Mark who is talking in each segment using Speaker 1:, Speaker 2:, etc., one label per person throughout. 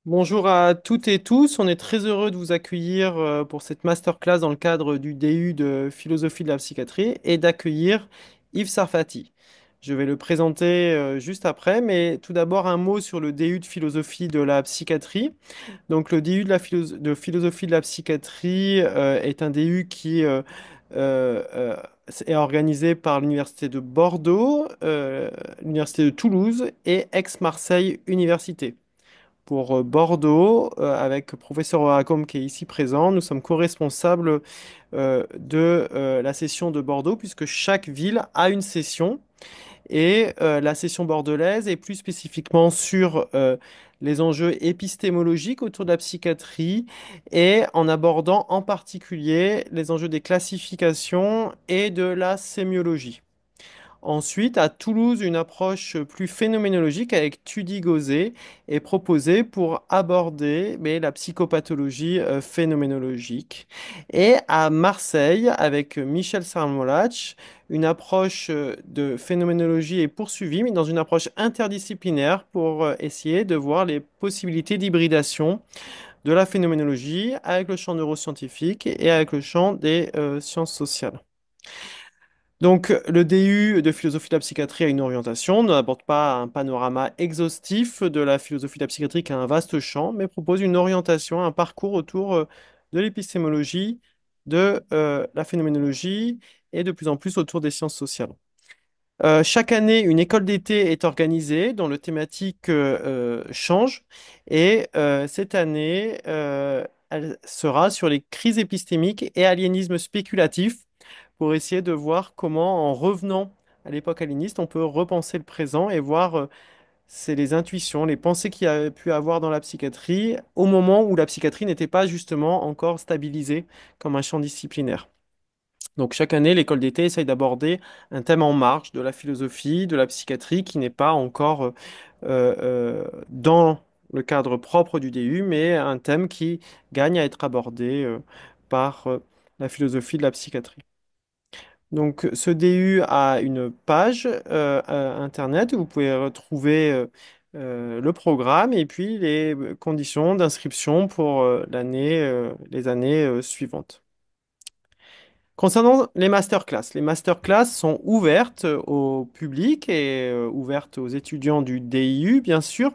Speaker 1: Bonjour à toutes et tous, on est très heureux de vous accueillir pour cette masterclass dans le cadre du DU de philosophie de la psychiatrie et d'accueillir Yves Sarfati. Je vais le présenter juste après, mais tout d'abord un mot sur le DU de philosophie de la psychiatrie. Donc le DU de philosophie de la psychiatrie est un DU qui euh, euh, est organisé par l'Université de Bordeaux, l'Université de Toulouse et Aix-Marseille Université. Pour Bordeaux, avec professeur Oacom qui est ici présent, nous sommes co-responsables de la session de Bordeaux, puisque chaque ville a une session. Et la session bordelaise est plus spécifiquement sur les enjeux épistémologiques autour de la psychiatrie et en abordant en particulier les enjeux des classifications et de la sémiologie. Ensuite, à Toulouse, une approche plus phénoménologique avec Tudy Gauzet est proposée pour aborder la psychopathologie phénoménologique. Et à Marseille, avec Michel Sarmolach, une approche de phénoménologie est poursuivie, mais dans une approche interdisciplinaire pour essayer de voir les possibilités d'hybridation de la phénoménologie avec le champ neuroscientifique et avec le champ des sciences sociales. Donc, le DU de philosophie de la psychiatrie a une orientation, n'aborde pas un panorama exhaustif de la philosophie de la psychiatrie qui a un vaste champ, mais propose une orientation, un parcours autour de l'épistémologie, de la phénoménologie et de plus en plus autour des sciences sociales. Chaque année, une école d'été est organisée dont le thématique change et cette année, elle sera sur les crises épistémiques et aliénisme spéculatif pour essayer de voir comment, en revenant à l'époque aliéniste, on peut repenser le présent et voir c'est les intuitions, les pensées qu'il y a pu avoir dans la psychiatrie au moment où la psychiatrie n'était pas justement encore stabilisée comme un champ disciplinaire. Donc chaque année, l'école d'été essaye d'aborder un thème en marge de la philosophie, de la psychiatrie qui n'est pas encore dans le cadre propre du DU, mais un thème qui gagne à être abordé par la philosophie de la psychiatrie. Donc, ce DU a une page internet où vous pouvez retrouver le programme et puis les conditions d'inscription pour les années suivantes. Concernant les masterclass sont ouvertes au public et ouvertes aux étudiants du DIU, bien sûr.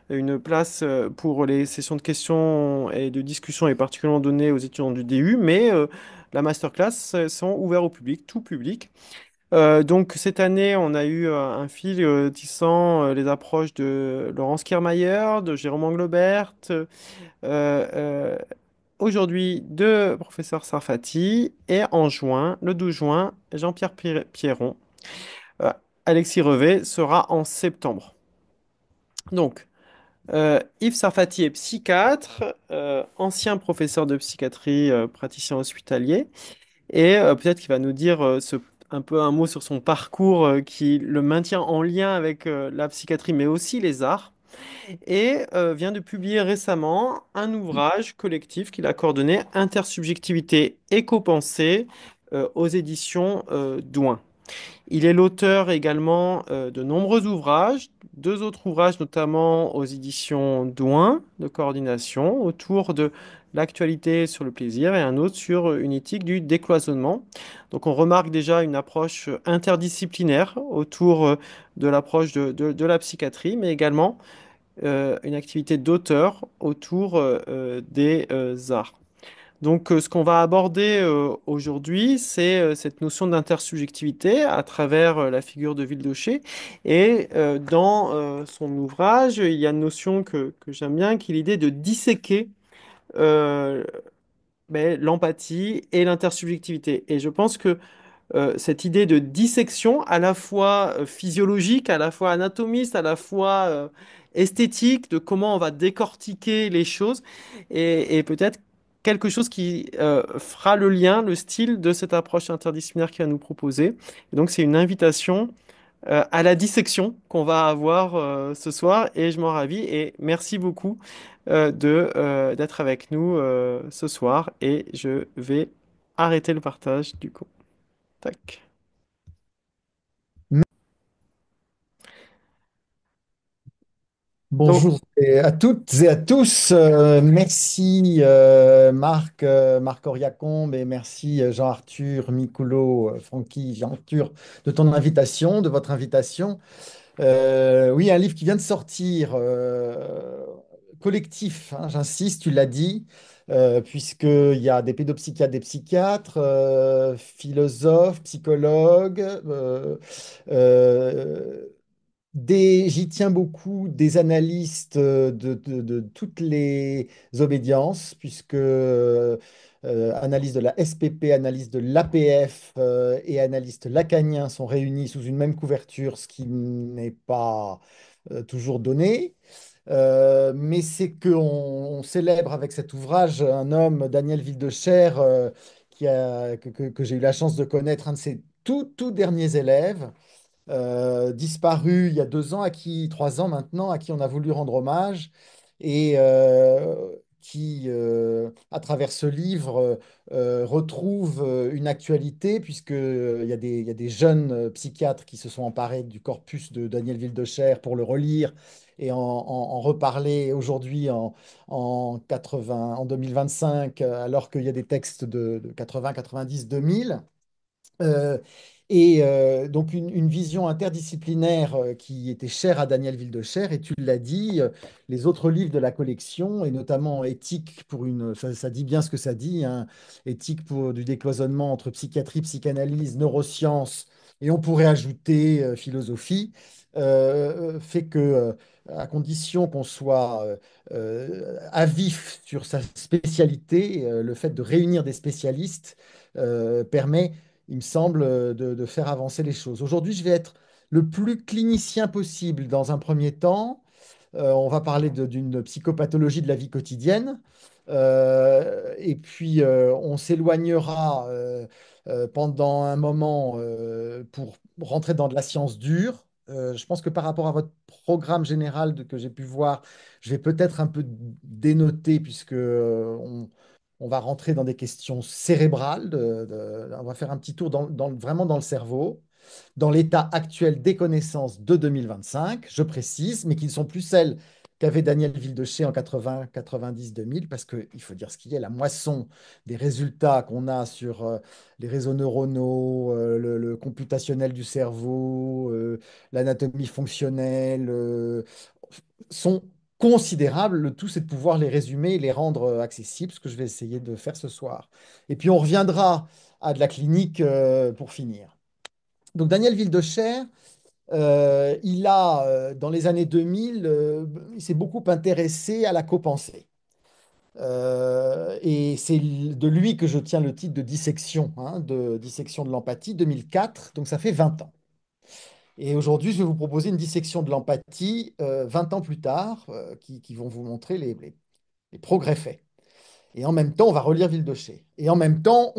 Speaker 1: Une place pour les sessions de questions et de discussion est particulièrement donnée aux étudiants du DU, mais la masterclass sont ouvertes au public, tout public. Donc cette année, on a eu un fil tissant les approches de Laurence Kiermaier, de Jérôme Anglebert, euh, aujourd'hui de professeur Sarfati, et en juin, le 12 juin, Jean-Pierre Pierron. Euh, Alexis Revet sera en septembre. Donc, Yves Sarfati est psychiatre, ancien professeur de psychiatrie, praticien hospitalier. Et peut-être qu'il va nous dire un peu un mot sur son parcours qui le maintient en lien avec la psychiatrie, mais aussi les arts. Et vient de publier récemment un ouvrage collectif qu'il a coordonné, Intersubjectivité éco-pensée, aux éditions Douin. Il est l'auteur également de nombreux ouvrages, deux autres ouvrages notamment aux éditions Douin de coordination autour de l'actualité sur le plaisir et un autre sur une éthique du décloisonnement. Donc on remarque déjà une approche interdisciplinaire autour de l'approche de la psychiatrie, mais également une activité d'auteur autour des arts. Donc, ce qu'on va aborder aujourd'hui, c'est cette notion d'intersubjectivité à travers la figure de Vildochet. Et dans son ouvrage, il y a une notion que j'aime bien, qui est l'idée de disséquer euh, l'empathie et l'intersubjectivité. Et je pense que cette idée de dissection, à la fois physiologique, à la fois anatomiste, à la fois esthétique, de comment on va décortiquer les choses, et peut-être quelque chose qui fera le lien, le style de cette approche interdisciplinaire qu'il va nous proposer. Et donc c'est une invitation à la dissection qu'on va avoir ce soir, et je m'en ravis, et merci beaucoup d'être avec nous ce soir, et je vais arrêter le partage du coup. Tac. Donc,
Speaker 2: Bonjour à toutes et à tous. Merci Marc Oriacombe et merci Jean-Arthur, Micoulo, Francky, Jean-Arthur de ton invitation, de votre invitation. Oui, un livre qui vient de sortir, collectif, hein, j'insiste, tu l'as dit, puisqu'il y a des pédopsychiatres, des psychiatres, philosophes, psychologues, euh, j'y tiens beaucoup des analystes de toutes les obédiences, puisque analyse de la SPP, analyse de l'APF et analyste lacanien sont réunis sous une même couverture, ce qui n'est pas toujours donné. Mais c'est qu'on célèbre avec cet ouvrage un homme, Daniel Wildecher, que j'ai eu la chance de connaître, un de ses tout derniers élèves disparu il y a 2 ans, 3 ans maintenant, à qui on a voulu rendre hommage et qui, à travers ce livre, retrouve une actualité puisque il y a des jeunes psychiatres qui se sont emparés du corpus de Daniel Wildecher pour le relire et en reparler aujourd'hui en 80, en 2025, alors qu'il y a des textes de 80, 90, 2000. Euh, donc une vision interdisciplinaire qui était chère à Daniel Wildecher, et tu l'as dit, les autres livres de la collection, et notamment Éthique pour ça dit bien ce que ça dit, hein, Éthique pour du décloisonnement entre psychiatrie, psychanalyse, neurosciences, et on pourrait ajouter philosophie, fait que, à condition qu'on soit à vif sur sa spécialité, le fait de réunir des spécialistes permet, il me semble, de faire avancer les choses. Aujourd'hui, je vais être le plus clinicien possible dans un premier temps. On va parler d'une psychopathologie de la vie quotidienne. Et puis, on s'éloignera pendant un moment pour rentrer dans de la science dure. Je pense que par rapport à votre programme général que j'ai pu voir, je vais peut-être un peu dénoter puisque on va rentrer dans des questions cérébrales. On va faire un petit tour vraiment dans le cerveau, dans l'état actuel des connaissances de 2025, je précise, mais qui ne sont plus celles qu'avait Daniel Wildecher en 80, 90, 2000, parce qu'il faut dire ce qu'il y a, la moisson des résultats qu'on a sur les réseaux neuronaux, le computationnel du cerveau, l'anatomie fonctionnelle, sont considérables. Le tout, c'est de pouvoir les résumer et les rendre accessibles, ce que je vais essayer de faire ce soir. Et puis, on reviendra à de la clinique pour finir. Donc, Daniel Wildecher, dans les années 2000, il s'est beaucoup intéressé à la copensée. Et c'est de lui que je tiens le titre de dissection, hein, de dissection de l'empathie 2004, donc ça fait 20 ans. Et aujourd'hui, je vais vous proposer une dissection de l'empathie 20 ans plus tard, qui vont vous montrer les progrès faits. Et en même temps, on va relire Vildoché. Et en même temps,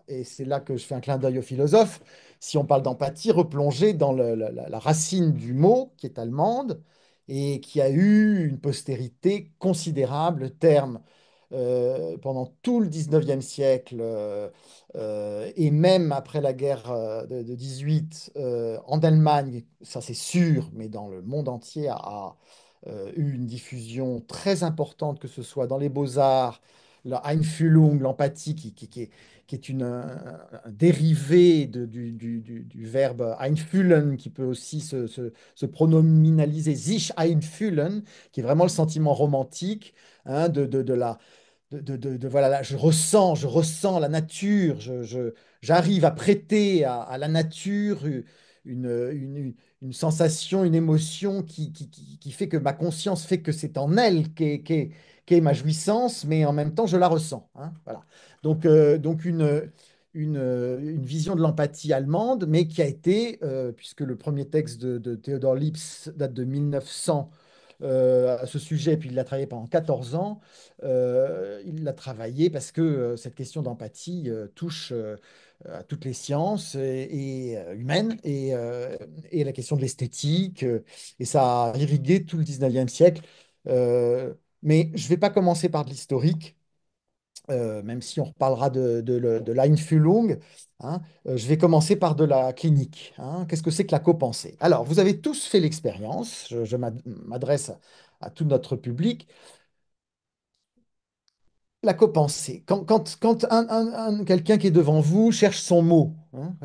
Speaker 2: et c'est là que je fais un clin d'œil aux philosophes, si on parle d'empathie, replonger dans la racine du mot qui est allemande et qui a eu une postérité considérable. Le terme, pendant tout le 19e siècle et même après la guerre de 18 en Allemagne, ça c'est sûr, mais dans le monde entier, eu une diffusion très importante, que ce soit dans les beaux-arts, la Einfühlung, l'empathie, qui est un dérivé du verbe einfühlen, qui peut aussi se pronominaliser sich einfühlen, qui est vraiment le sentiment romantique, hein, voilà, là, je ressens la nature, j'arrive à prêter à la nature une sensation, une émotion qui fait que ma conscience fait que c'est en elle qu'est ma jouissance, mais en même temps, je la ressens, hein, voilà. Donc une vision de l'empathie allemande, mais qui a été, puisque le premier texte de Theodor Lipps date de 1900 à ce sujet, puis il l'a travaillé pendant 14 ans. Il l'a travaillé parce que cette question d'empathie touche à toutes les sciences humaines et la question de l'esthétique, et ça a irrigué tout le 19e siècle. Euh, mais je ne vais pas commencer par de l'historique, même si on reparlera de l'Einfühlung, hein. Je vais commencer par de la clinique, hein. Qu'est-ce que c'est que la copensée? Alors, vous avez tous fait l'expérience, je m'adresse à tout notre public, la copensée. Quand quelqu'un qui est devant vous cherche son mot, hein,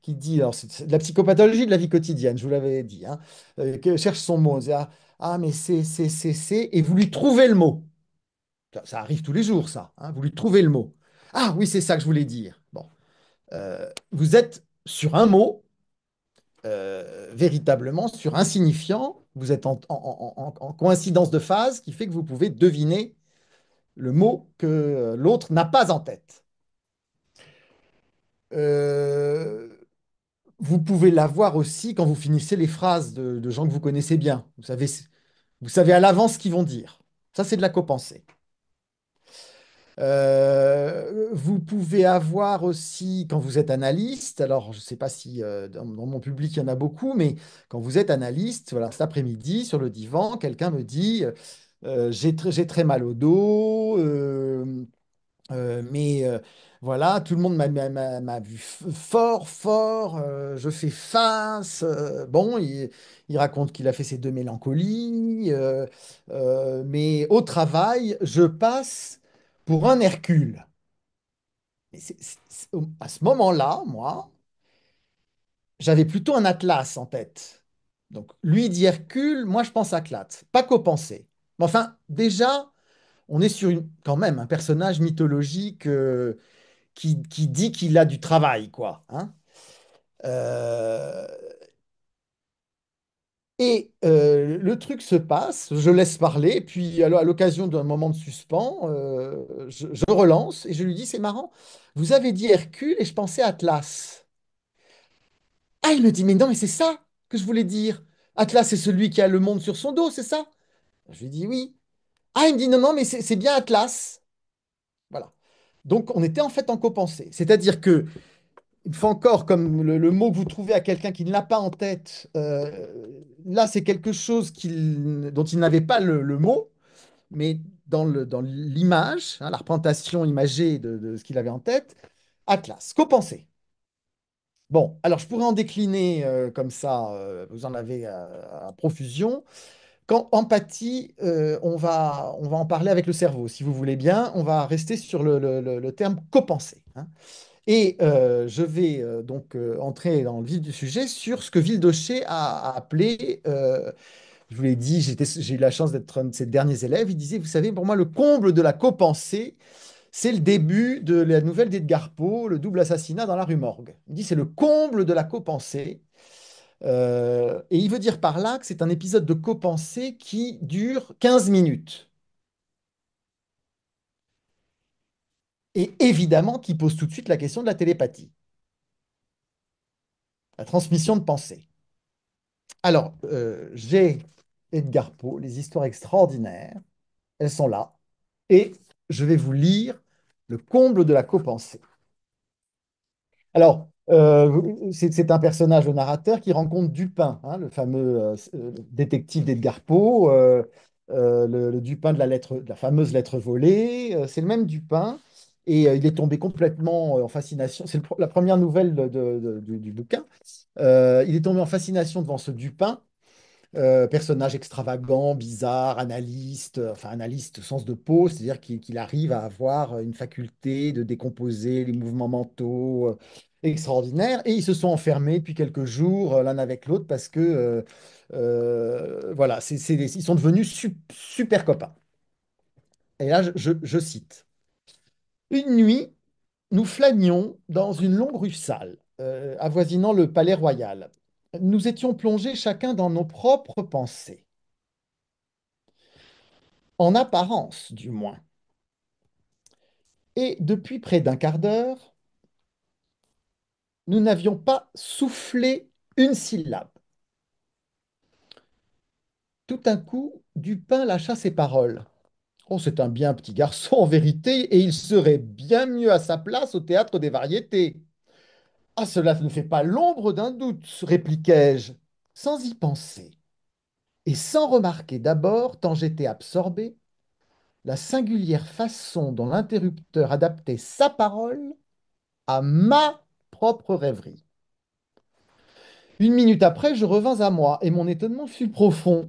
Speaker 2: qui dit, alors c'est de la psychopathologie de la vie quotidienne, je vous l'avais dit, hein, que cherche son mot, on dit, mais et vous lui trouvez le mot. Ça arrive tous les jours, ça, hein, vous lui trouvez le mot. Ah oui, c'est ça que je voulais dire. Bon, vous êtes sur un mot, véritablement sur un signifiant, vous êtes en coïncidence de phase qui fait que vous pouvez deviner le mot que l'autre n'a pas en tête. Euh, Vous pouvez l'avoir aussi quand vous finissez les phrases de gens que vous connaissez bien. Vous savez à l'avance ce qu'ils vont dire. Ça, c'est de la copensée. Vous pouvez avoir aussi, quand vous êtes analyste, alors je ne sais pas si dans mon public il y en a beaucoup, mais quand vous êtes analyste, voilà, cet après-midi, sur le divan, quelqu'un me dit j'ai très mal au dos, mais voilà, tout le monde m'a vu fort, fort, je fais face. Bon, il raconte qu'il a fait ses deux mélancolies, mais au travail, je passe pour un Hercule. Et à ce moment-là, moi, j'avais plutôt un Atlas en tête. Donc, lui dit Hercule, moi je pense Atlas, pas qu'au penser. Mais enfin, déjà, on est sur quand même un personnage mythologique. Qui dit qu'il a du travail, quoi, hein. Euh, le truc se passe, je laisse parler, et puis à l'occasion d'un moment de suspens, je relance et je lui dis, c'est marrant, vous avez dit Hercule et je pensais Atlas. Ah, il me dit, mais non, mais c'est ça que je voulais dire. Atlas, c'est celui qui a le monde sur son dos, c'est ça? Je lui dis oui. Ah, il me dit, non, non, mais c'est bien Atlas. Voilà. Donc, on était en fait en copensée. C'est-à-dire que une fois encore, comme le mot que vous trouvez à quelqu'un qui ne l'a pas en tête, là, c'est quelque chose dont il n'avait pas le mot, mais dans l'image, hein, la représentation imagée de ce qu'il avait en tête, Atlas. Qu'en pensez? Bon, alors je pourrais en décliner comme ça, vous en avez à profusion. Quand empathie, on va en parler avec le cerveau, si vous voulez bien. On va rester sur le terme copenser, hein. Et je vais donc entrer dans le vif du sujet sur ce que Vildoché a appelé, je vous l'ai dit, j'ai eu la chance d'être un de ses derniers élèves, il disait, vous savez, pour moi, le comble de la copensée, c'est le début de la nouvelle d'Edgar Poe, le double assassinat dans la rue Morgue. Il dit, c'est le comble de la copensée. Et il veut dire par là que c'est un épisode de copensée qui dure 15 minutes. Et évidemment, qui pose tout de suite la question de la télépathie, la transmission de pensée. Alors, j'ai Edgar Poe, les histoires extraordinaires, elles sont là, et je vais vous lire le comble de la copensée. Alors, c'est un personnage, le narrateur, qui rencontre Dupin, hein, le fameux détective d'Edgar Poe, le Dupin de la fameuse lettre volée. C'est le même Dupin, et il est tombé complètement en fascination. C'est la première nouvelle du bouquin. Il est tombé en fascination devant ce Dupin. Personnage extravagant, bizarre, analyste, enfin analyste au sens de peau, c'est-à-dire qu'il arrive à avoir une faculté de décomposer les mouvements mentaux extraordinaires. Et ils se sont enfermés depuis quelques jours l'un avec l'autre parce que voilà, ils sont devenus super copains. Et là, je cite. Une nuit, nous flânions dans une longue rue sale, avoisinant le palais royal. Nous étions plongés chacun dans nos propres pensées. En apparence du moins. Et depuis près d'un quart d'heure, nous n'avions pas soufflé une syllabe. Tout d'un coup, Dupin lâcha ses paroles. Oh, c'est un bien petit garçon en vérité, et il serait bien mieux à sa place au théâtre des variétés. Ah, cela ne fait pas l'ombre d'un doute, répliquai-je, sans y penser, et sans remarquer d'abord, tant j'étais absorbé, la singulière façon dont l'interrupteur adaptait sa parole à ma propre rêverie. Une minute après, je revins à moi et mon étonnement fut profond.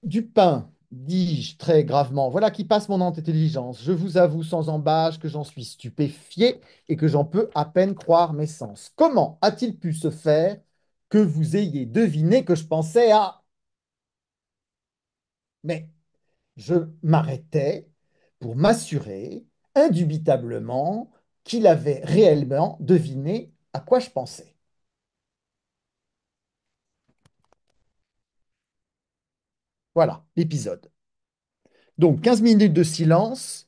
Speaker 2: Dupin, dis-je très gravement, voilà qui passe mon intelligence. Je vous avoue sans embâche que j'en suis stupéfié et que j'en peux à peine croire mes sens. Comment a-t-il pu se faire que vous ayez deviné que je pensais à... Mais je m'arrêtais pour m'assurer indubitablement qu'il avait réellement deviné à quoi je pensais. Voilà l'épisode. Donc 15 minutes de silence.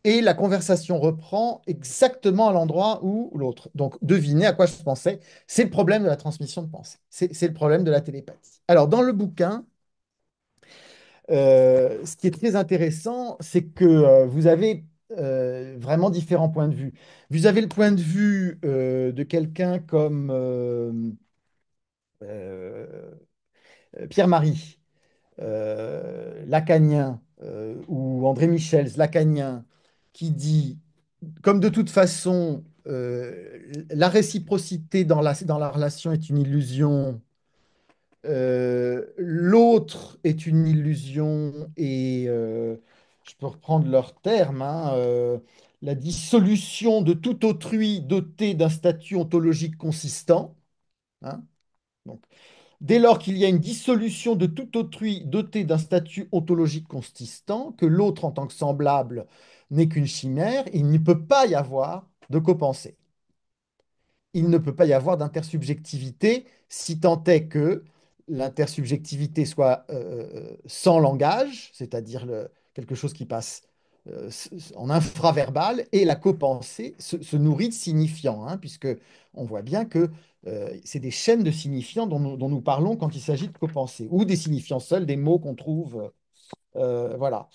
Speaker 2: Et la conversation reprend exactement à l'endroit où l'autre. Donc, devinez à quoi je pensais. C'est le problème de la transmission de pensée. C'est le problème de la télépathie. Alors, dans le bouquin, ce qui est très intéressant, c'est que vous avez vraiment différents points de vue. Vous avez le point de vue de quelqu'un comme euh, Pierre-Marie, lacanien, ou André Michels, lacanien, qui dit, comme de toute façon, la réciprocité dans la relation est une illusion, l'autre est une illusion, et je peux reprendre leurs termes, hein, la dissolution de tout autrui doté d'un statut ontologique consistant, hein. Donc, dès lors qu'il y a une dissolution de tout autrui doté d'un statut ontologique consistant, que l'autre en tant que semblable n'est qu'une chimère, il ne peut pas y avoir de copensée. Il ne peut pas y avoir d'intersubjectivité, si tant est que l'intersubjectivité soit sans langage, c'est-à-dire quelque chose qui passe en infraverbal, et la copensée se nourrit de signifiants, hein, puisque on voit bien que c'est des chaînes de signifiants dont nous parlons quand il s'agit de copensée, ou des signifiants seuls, des mots qu'on trouve, voilà.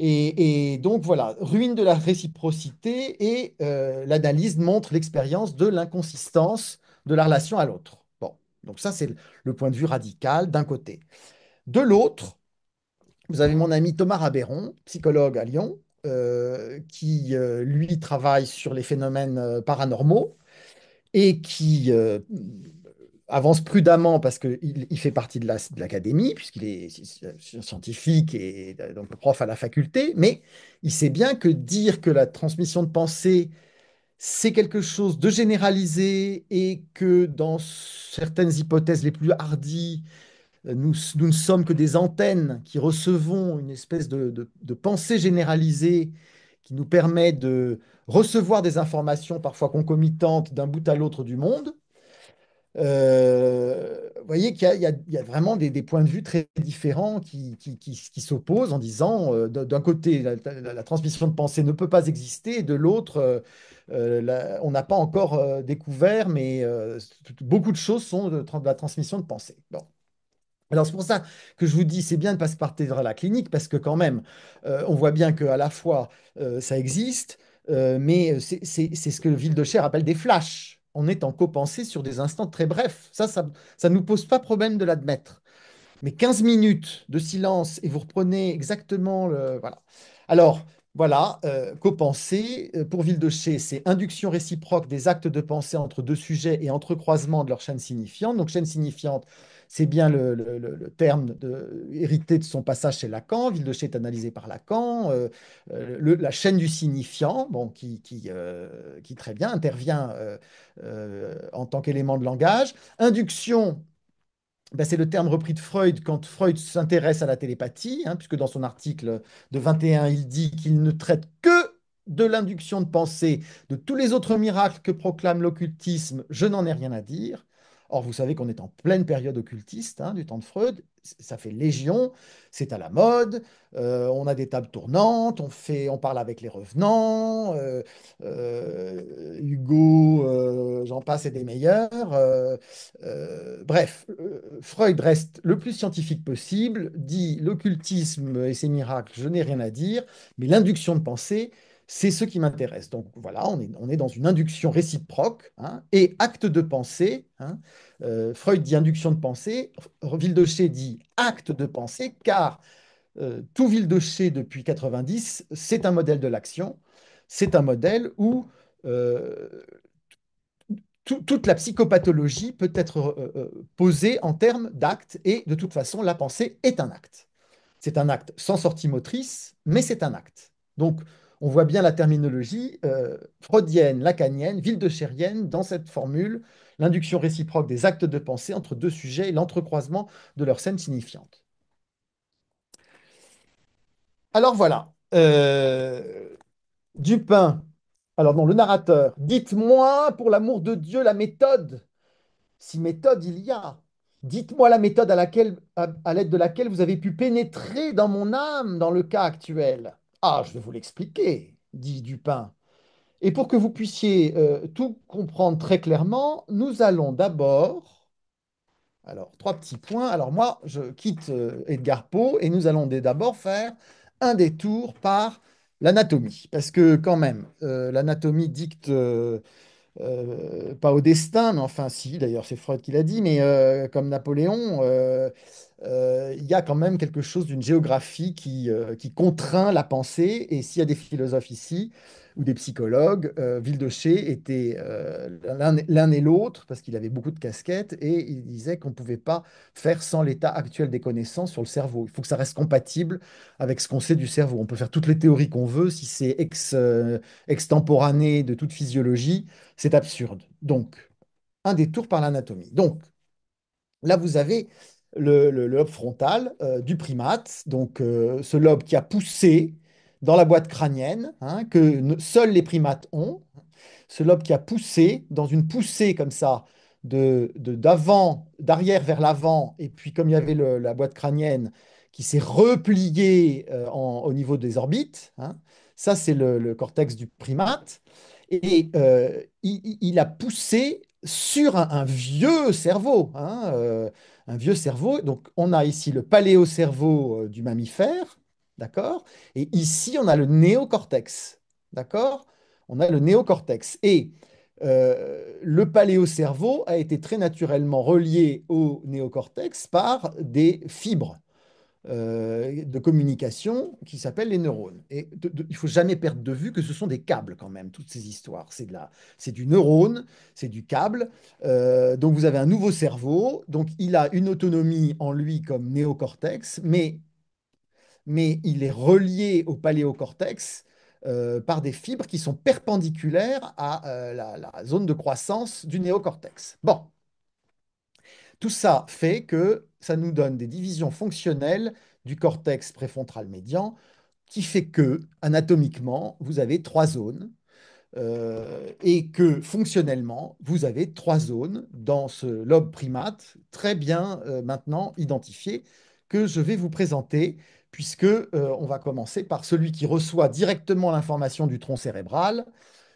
Speaker 2: Et donc voilà, ruine de la réciprocité, et l'analyse montre l'expérience de l'inconsistance de la relation à l'autre. Bon, donc ça c'est le point de vue radical d'un côté. De l'autre, vous avez mon ami Thomas Rabéron, psychologue à Lyon, qui lui travaille sur les phénomènes paranormaux, et qui avance prudemment parce qu'il fait partie de l'académie, puisqu'il est scientifique et donc prof à la faculté, mais il sait bien que dire que la transmission de pensée, c'est quelque chose de généralisé, et que dans certaines hypothèses les plus hardies, nous ne sommes que des antennes qui recevons une espèce de pensée généralisée qui nous permet de recevoir des informations parfois concomitantes d'un bout à l'autre du monde. Vous voyez qu'il y a vraiment des points de vue très différents qui s'opposent en disant, d'un côté, la transmission de pensée ne peut pas exister, et de l'autre, on n'a pas encore découvert, mais beaucoup de choses sont de la transmission de pensée. Bon. Alors c'est pour ça que je vous dis, c'est bien de ne pas se partir à la clinique, parce que quand même, on voit bien qu'à la fois, ça existe, mais c'est ce que Ville-de-Cher appelle des flashs. On est en copensée sur des instants très brefs. Ça ne nous pose pas problème de l'admettre. Mais 15 minutes de silence et vous reprenez exactement le... Voilà. Alors, voilà, copensée, pour Ville-de-Chez, c'est induction réciproque des actes de pensée entre deux sujets et entrecroisement de leur chaîne signifiante. Donc, chaîne signifiante, c'est bien le terme hérité de son passage chez Lacan. Ville-de-Chez est analysé par Lacan. La chaîne du signifiant, bon, qui très bien intervient en tant qu'élément de langage. Induction, ben, c'est le terme repris de Freud quand Freud s'intéresse à la télépathie, hein, puisque dans son article de 21, il dit qu'il ne traite que de l'induction de pensée. De tous les autres miracles que proclame l'occultisme, je n'en ai rien à dire. Or, vous savez qu'on est en pleine période occultiste, hein, du temps de Freud. Ça fait légion, c'est à la mode. On a des tables tournantes, on parle avec les revenants. Hugo, j'en passe, et des meilleurs. Bref, Freud reste le plus scientifique possible, dit l'occultisme et ses miracles, je n'ai rien à dire, mais l'induction de pensée, c'est ce qui m'intéresse. Donc voilà, on est dans une induction réciproque, hein, et acte de pensée, hein. Freud dit induction de pensée, Vildochet dit acte de pensée, car tout Vildochet depuis 90, c'est un modèle de l'action, c'est un modèle où euh, toute la psychopathologie peut être posée en termes d'actes, et de toute façon, la pensée est un acte. C'est un acte sans sortie motrice, mais c'est un acte. Donc, on voit bien la terminologie freudienne, lacanienne, wildesherienne dans cette formule, l'induction réciproque des actes de pensée entre deux sujets et l'entrecroisement de leurs scènes signifiantes. Alors voilà, Dupin, alors non, le narrateur, dites-moi pour l'amour de Dieu la méthode, si méthode il y a. Dites-moi la méthode à l'aide de laquelle vous avez pu pénétrer dans mon âme dans le cas actuel. Ah, je vais vous l'expliquer, dit Dupin. Et pour que vous puissiez tout comprendre très clairement, nous allons d'abord. Alors, trois petits points. Alors moi, je quitte Edgar Poe et nous allons d'abord faire un détour par l'anatomie. Parce que quand même, l'anatomie dicte pas au destin, mais enfin si, d'ailleurs c'est Freud qui l'a dit, mais comme Napoléon, il y a quand même quelque chose d'une géographie qui contraint la pensée. Et s'il y a des philosophes ici, ou des psychologues, Villedoché était l'un et l'autre, parce qu'il avait beaucoup de casquettes, et il disait qu'on ne pouvait pas faire sans l'état actuel des connaissances sur le cerveau. Il faut que ça reste compatible avec ce qu'on sait du cerveau. On peut faire toutes les théories qu'on veut, si c'est extemporané de toute physiologie, c'est absurde. Donc, un détour par l'anatomie. Donc, là, vous avez le lobe frontal du primate, donc ce lobe qui a poussé dans la boîte crânienne, hein, que seuls les primates ont, ce lobe qui a poussé, dans une poussée comme ça, d'avant, d'arrière vers l'avant, et puis comme il y avait la boîte crânienne qui s'est repliée au niveau des orbites, hein, ça c'est le cortex du primate, et il a poussé sur un vieux cerveau, hein, un vieux cerveau. Donc on a ici le paléocerveau du mammifère, d'accord? Et ici on a le néocortex, d'accord? On a le néocortex. Et le paléocerveau a été très naturellement relié au néocortex par des fibres de communication qui s'appellent les neurones. Et il faut jamais perdre de vue que ce sont des câbles quand même, toutes ces histoires. C'est du neurone, c'est du câble. Donc vous avez un nouveau cerveau, donc il a une autonomie en lui comme néocortex, mais il est relié au paléocortex par des fibres qui sont perpendiculaires à la zone de croissance du néocortex. Bon, tout ça fait que ça nous donne des divisions fonctionnelles du cortex préfrontal médian, qui fait que, anatomiquement, vous avez trois zones et que fonctionnellement, vous avez trois zones dans ce lobe primate très bien maintenant identifiées que je vais vous présenter, puisque on va commencer par celui qui reçoit directement l'information du tronc cérébral.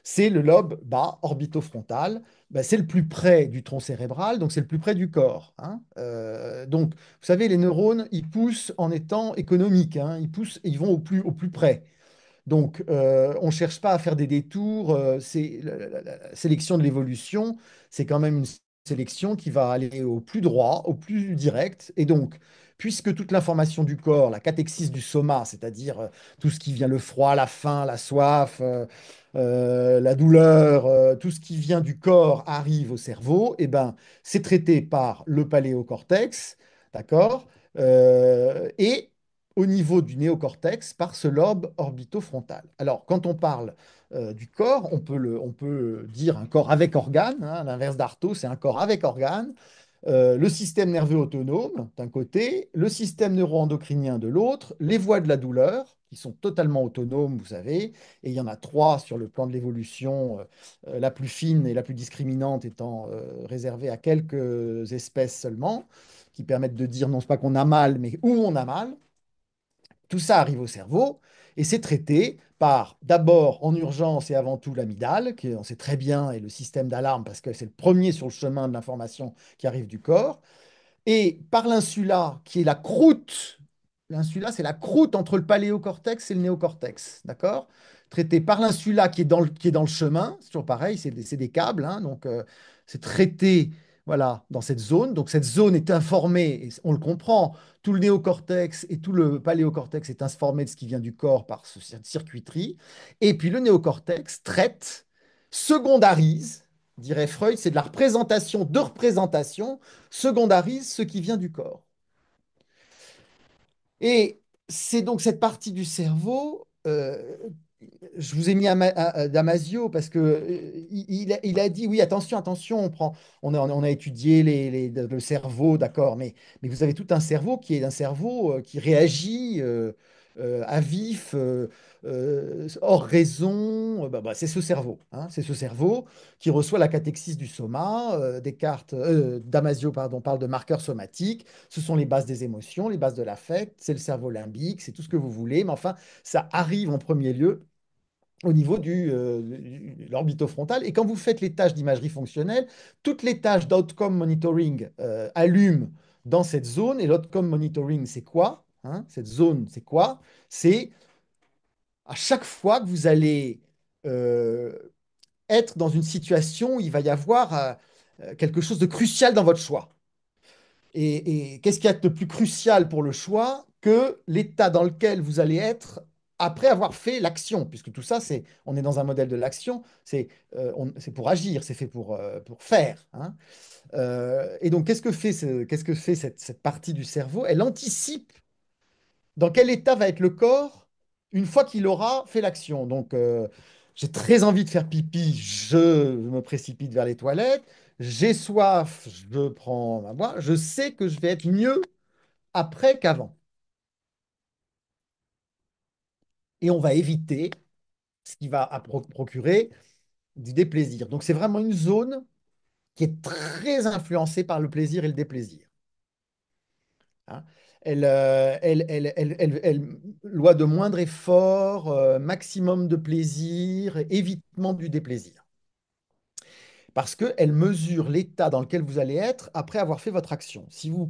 Speaker 2: C'est le lobe bas orbitofrontal. Ben, c'est le plus près du tronc cérébral, donc c'est le plus près du corps, hein. Donc, vous savez, les neurones, ils poussent en étant économiques, hein. Ils poussent, ils vont au plus près. Donc, on ne cherche pas à faire des détours. C'est la sélection de l'évolution, c'est quand même une sélection qui va aller au plus droit, au plus direct. Et donc, puisque toute l'information du corps, la cathexis du soma, c'est-à-dire tout ce qui vient, le froid, la faim, la soif, la douleur, tout ce qui vient du corps arrive au cerveau, et ben, c'est traité par le paléocortex, d'accord? Et au niveau du néocortex par ce lobe orbitofrontal. Alors, quand on parle du corps, on peut dire un corps avec organes, hein, l'inverse d'Artaud, c'est un corps avec organes. Le système nerveux autonome d'un côté, le système neuro-endocrinien de l'autre, les voies de la douleur qui sont totalement autonomes, vous savez, et il y en a trois sur le plan de l'évolution, la plus fine et la plus discriminante étant réservée à quelques espèces seulement, qui permettent de dire non pas qu'on a mal, mais où on a mal. Tout ça arrive au cerveau et c'est traité par d'abord en urgence et avant tout l'amygdale, qui on sait très bien est le système d'alarme parce que c'est le premier sur le chemin de l'information qui arrive du corps, et par l'insula qui est la croûte. L'insula, c'est la croûte entre le paléocortex et le néocortex, d'accord? Traité par l'insula qui est dans le chemin, c'est toujours pareil, c'est des câbles, hein, donc c'est traité voilà, dans cette zone. Donc cette zone est informée, et on le comprend, tout le néocortex et tout le paléocortex est informé de ce qui vient du corps par cette circuiterie. Et puis le néocortex traite, secondarise, dirait Freud, c'est de la représentation de représentation, secondarise ce qui vient du corps. Et c'est donc cette partie du cerveau. Je vous ai mis Damasio parce que il a dit oui, attention, attention, on a étudié le cerveau, d'accord, mais vous avez tout un cerveau qui est un cerveau qui réagit à vif, hors raison. C'est ce cerveau, hein, c'est ce cerveau qui reçoit la cathexis du soma. Damasio, pardon, parle de marqueurs somatiques. Ce sont les bases des émotions, les bases de l'affect, c'est le cerveau limbique, c'est tout ce que vous voulez, mais enfin, ça arrive en premier lieu au niveau de l'orbitofrontal. Et quand vous faites les tâches d'imagerie fonctionnelle, toutes les tâches d'outcome monitoring allument dans cette zone. Et l'outcome monitoring, c'est quoi? Hein, cette zone, c'est quoi? C'est à chaque fois que vous allez euh, être dans une situation où il va y avoir quelque chose de crucial dans votre choix. Et qu'est-ce qu'il y a de plus crucial pour le choix que l'état dans lequel vous allez être après avoir fait l'action, puisque tout ça, on est dans un modèle de l'action, c'est pour agir, c'est fait pour faire, hein. Et donc, qu'est-ce que fait cette partie du cerveau? Elle anticipe dans quel état va être le corps une fois qu'il aura fait l'action. Donc, j'ai très envie de faire pipi, je me précipite vers les toilettes. J'ai soif, je prends ma boîte. Je sais que je vais être mieux après qu'avant. Et on va éviter ce qui va procurer du déplaisir. Donc, c'est vraiment une zone qui est très influencée par le plaisir et le déplaisir, hein. Loi de moindre effort, maximum de plaisir, évitement du déplaisir. Parce qu'elle mesure l'état dans lequel vous allez être après avoir fait votre action. Si vous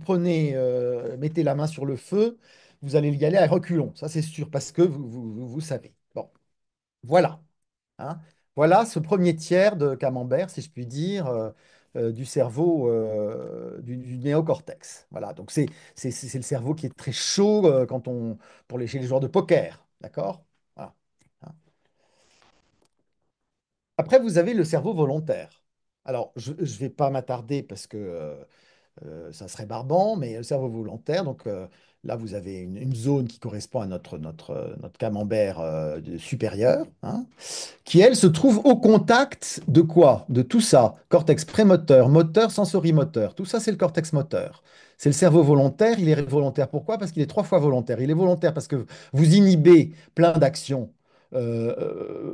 Speaker 2: mettez la main sur le feu, vous allez y aller à reculons, ça c'est sûr, parce que vous savez. Bon, voilà, hein. Voilà ce premier tiers de camembert, si je puis dire, du cerveau du néocortex. Voilà, donc c'est le cerveau qui est très chaud chez les joueurs de poker, d'accord? Voilà, hein. Après, vous avez le cerveau volontaire. Alors, je ne vais pas m'attarder parce que ça serait barbant, mais le cerveau volontaire, donc là, vous avez une zone qui correspond à notre camembert supérieur, hein, qui, elle, se trouve au contact de quoi? De tout ça. Cortex prémoteur, moteur, sensorimoteur. Tout ça, c'est le cortex moteur. C'est le cerveau volontaire. Il est volontaire. Pourquoi? Parce qu'il est trois fois volontaire. Il est volontaire parce que vous inhibez plein d'actions.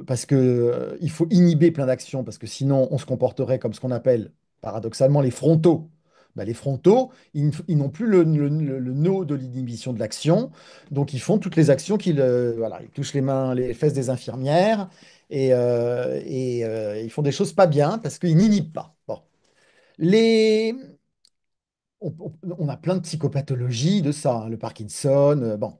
Speaker 2: Parce que, il faut inhiber plein d'actions, parce que sinon, on se comporterait comme ce qu'on appelle, paradoxalement, les frontaux. Ben, les frontaux, ils n'ont plus le nœud de l'inhibition de l'action, donc ils font toutes les actions voilà, ils touchent les mains, les fesses des infirmières, ils font des choses pas bien parce qu'ils n'inhibent pas. Bon. Les... on a plein de psychopathologies de ça, hein, le Parkinson, bon.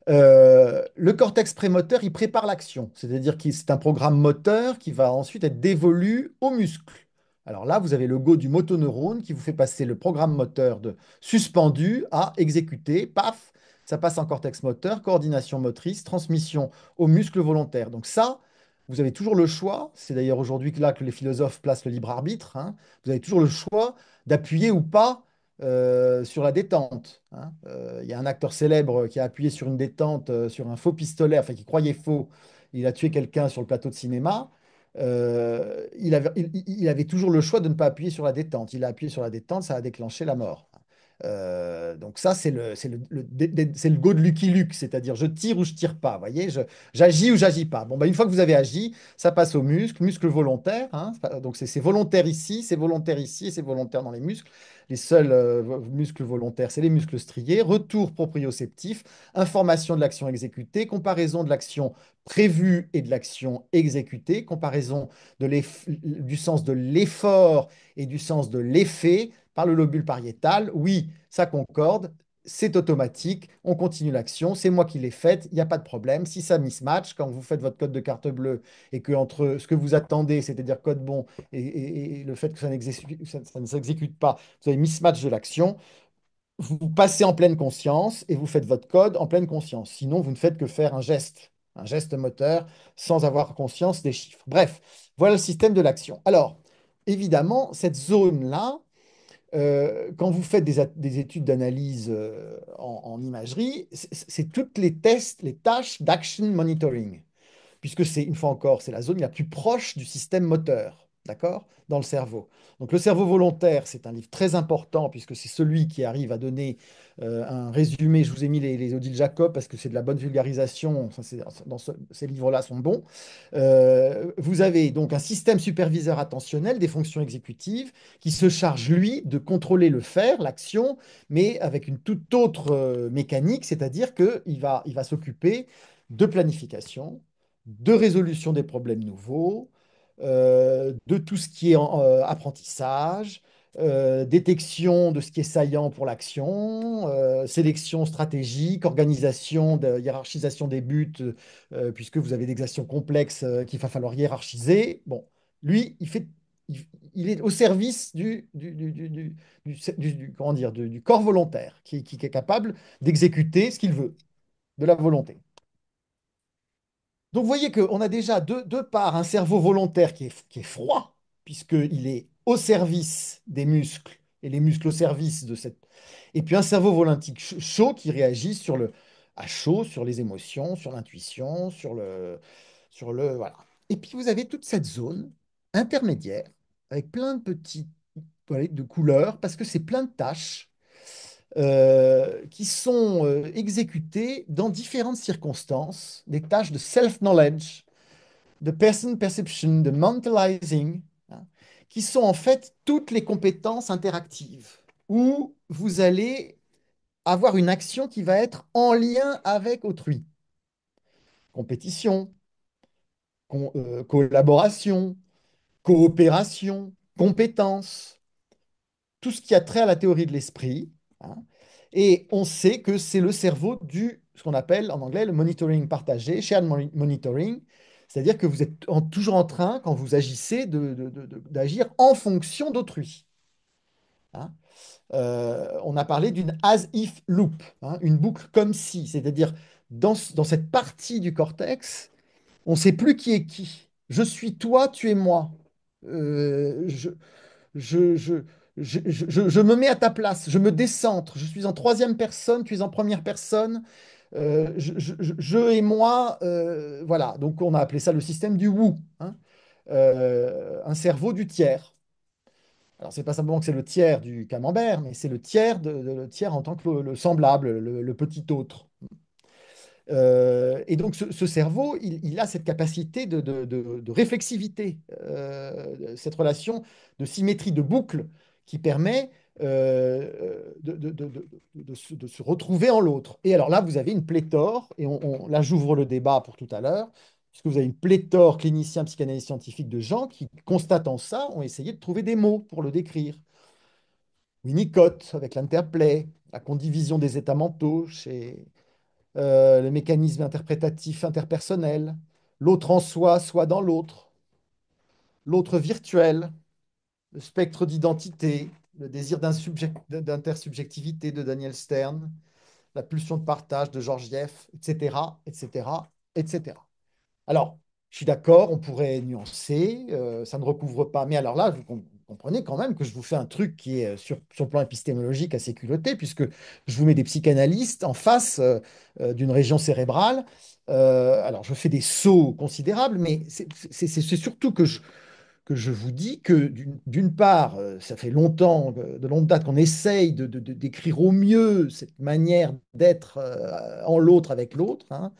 Speaker 2: Le cortex prémoteur, il prépare l'action, c'est-à-dire que c'est un programme moteur qui va ensuite être dévolu aux muscles. Alors là, vous avez le go du motoneurone qui vous fait passer le programme moteur de suspendu à exécuter. Paf, ça passe en cortex moteur, coordination motrice, transmission aux muscles volontaires. Donc ça, vous avez toujours le choix. C'est d'ailleurs aujourd'hui que les philosophes placent le libre arbitre, hein. Vous avez toujours le choix d'appuyer ou pas sur la détente, hein. Il y a un acteur célèbre qui a appuyé sur une détente, sur un faux pistolet, enfin qui croyait faux. Il a tué quelqu'un sur le plateau de cinéma. Il avait toujours le choix de ne pas appuyer sur la détente. Il a appuyé sur la détente, ça a déclenché la mort. Donc ça, c'est le go de Lucky Luke, c'est-à-dire je tire ou je tire pas. Vous voyez, j'agis ou j'agis pas. Bon, bah, une fois que vous avez agi, ça passe aux muscles, muscles volontaires, hein. Donc c'est volontaire ici, c'est volontaire ici et c'est volontaire dans les muscles. Les seuls muscles volontaires, c'est les muscles striés. Retour proprioceptif, information de l'action exécutée, comparaison de l'action prévue et de l'action exécutée, comparaison du sens de l'effort et du sens de l'effet par le lobule pariétal. Oui, ça concorde, c'est automatique, on continue l'action, c'est moi qui l'ai faite, il n'y a pas de problème. Si ça mismatch, quand vous faites votre code de carte bleue et que entre ce que vous attendez, c'est-à-dire code bon, et le fait que ça ne s'exécute pas, vous avez mismatch de l'action, vous passez en pleine conscience et vous faites votre code en pleine conscience. Sinon, vous ne faites que faire un geste moteur, sans avoir conscience des chiffres. Bref, voilà le système de l'action. Alors, évidemment, cette zone-là, quand vous faites des études d'analyse en imagerie, c'est toutes les tests, les tâches d'action monitoring puisque c'est, une fois encore, c'est la zone la plus proche du système moteur, d'accord, dans le cerveau. Donc le cerveau volontaire, c'est un livre très important, puisque c'est celui qui arrive à donner un résumé. Je vous ai mis les Odile Jacob, parce que c'est de la bonne vulgarisation. Ça, ces livres-là sont bons. Vous avez donc un système superviseur attentionnel des fonctions exécutives qui se charge, lui, de contrôler le faire, l'action, mais avec une toute autre mécanique, c'est-à-dire il va s'occuper de planification, de résolution des problèmes nouveaux, de tout ce qui est apprentissage, détection de ce qui est saillant pour l'action, sélection stratégique, organisation, hiérarchisation des buts, puisque vous avez des actions complexes qu'il va falloir hiérarchiser. Bon, lui, il, il est au service comment dire, du corps volontaire, qui est capable d'exécuter ce qu'il veut, de la volonté. Donc, vous voyez qu'on a déjà deux parts un cerveau volontaire qui est froid, puisqu'il est au service des muscles, et les muscles au service de cette... Et puis un cerveau volantique chaud qui réagit à chaud sur les émotions, sur l'intuition, Voilà. Et puis vous avez toute cette zone intermédiaire, avec plein de petits, voilà, de couleurs, parce que c'est plein de tâches qui sont exécutées dans différentes circonstances, des tâches de self-knowledge, de person perception, de mentalizing, hein, qui sont en fait toutes les compétences interactives, où vous allez avoir une action qui va être en lien avec autrui. Compétition, collaboration, coopération, compétence, tout ce qui a trait à la théorie de l'esprit, hein. Et on sait que c'est le cerveau ce qu'on appelle en anglais le monitoring partagé, shared monitoring, c'est-à-dire que vous êtes toujours en train, quand vous agissez, d'agir en fonction d'autrui, hein. On a parlé d'une as-if loop, hein, une boucle comme si, c'est-à-dire dans cette partie du cortex, on ne sait plus qui est qui. Je suis toi, tu es moi. Euh, je, je, je, je me mets à ta place, je me décentre, je suis en troisième personne, tu es en première personne, je et moi, voilà, donc on a appelé ça le système du Wu, hein. Un cerveau du tiers. Alors c'est pas simplement que c'est le tiers du camembert, mais c'est le tiers, le tiers en tant que le semblable, le petit autre. Et donc ce cerveau, il a cette capacité de réflexivité, cette relation de symétrie de boucle qui permet de se retrouver en l'autre. Et alors là, vous avez une pléthore, et là j'ouvre le débat pour tout à l'heure, puisque vous avez une pléthore cliniciens, psychanalystes scientifiques de gens qui, constatant ça, ont essayé de trouver des mots pour le décrire. Winnicott avec l'interplay, la condivision des états mentaux chez le mécanisme interprétatif interpersonnel, l'autre en soi, soi dans l'autre, l'autre virtuel, le spectre d'identité, le désir d'intersubjectivité de Daniel Stern, la pulsion de partage de Georgiev, etc., etc., etc. Alors, je suis d'accord, on pourrait nuancer, ça ne recouvre pas. Mais alors là, vous comprenez quand même que je vous fais un truc qui est sur le plan épistémologique assez culotté, puisque je vous mets des psychanalystes en face d'une région cérébrale. Alors, je fais des sauts considérables, mais c'est surtout que je vous dis que d'une part, ça fait longtemps, de longue date, qu'on essaye d'écrire au mieux cette manière d'être en l'autre avec l'autre, hein.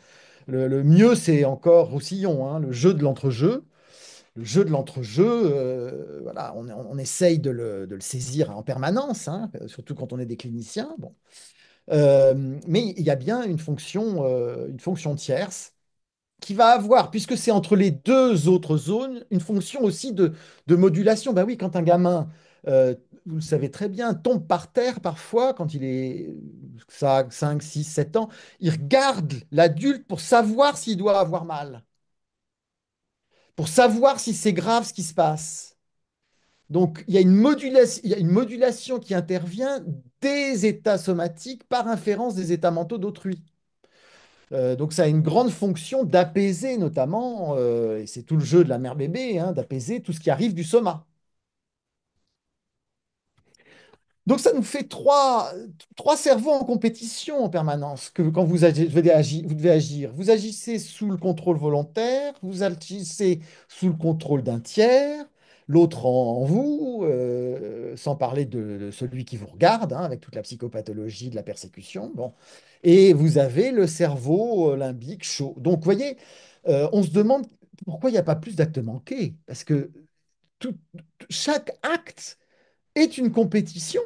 Speaker 2: Le mieux, c'est encore Roussillon, hein, le jeu de l'entrejeu. Le jeu de l'entrejeu, voilà, on essaye de le saisir en permanence, hein, surtout quand on est des cliniciens. Bon. Mais il y a bien une fonction tierce qui va avoir, puisque c'est entre les deux autres zones, une fonction aussi de modulation. Ben oui, quand un gamin, euh, vous le savez très bien, tombe par terre parfois, quand il est 5, 6, 7 ans, il regarde l'adulte pour savoir s'il doit avoir mal, pour savoir si c'est grave ce qui se passe. Donc, il y a une modulation qui intervient des états somatiques par inférence des états mentaux d'autrui. Donc ça a une grande fonction d'apaiser notamment, et c'est tout le jeu de la mère bébé, hein, d'apaiser tout ce qui arrive du soma. Donc ça nous fait trois cerveaux en compétition en permanence. Que quand vous devez agir. Vous agissez sous le contrôle volontaire, vous agissez sous le contrôle d'un tiers, l'autre en vous, sans parler de celui qui vous regarde, hein, avec toute la psychopathologie de la persécution. Bon. Et vous avez le cerveau limbique chaud. Donc vous voyez, on se demande pourquoi il n'y a pas plus d'actes manqués. Parce que tout- chaque acte est une compétition.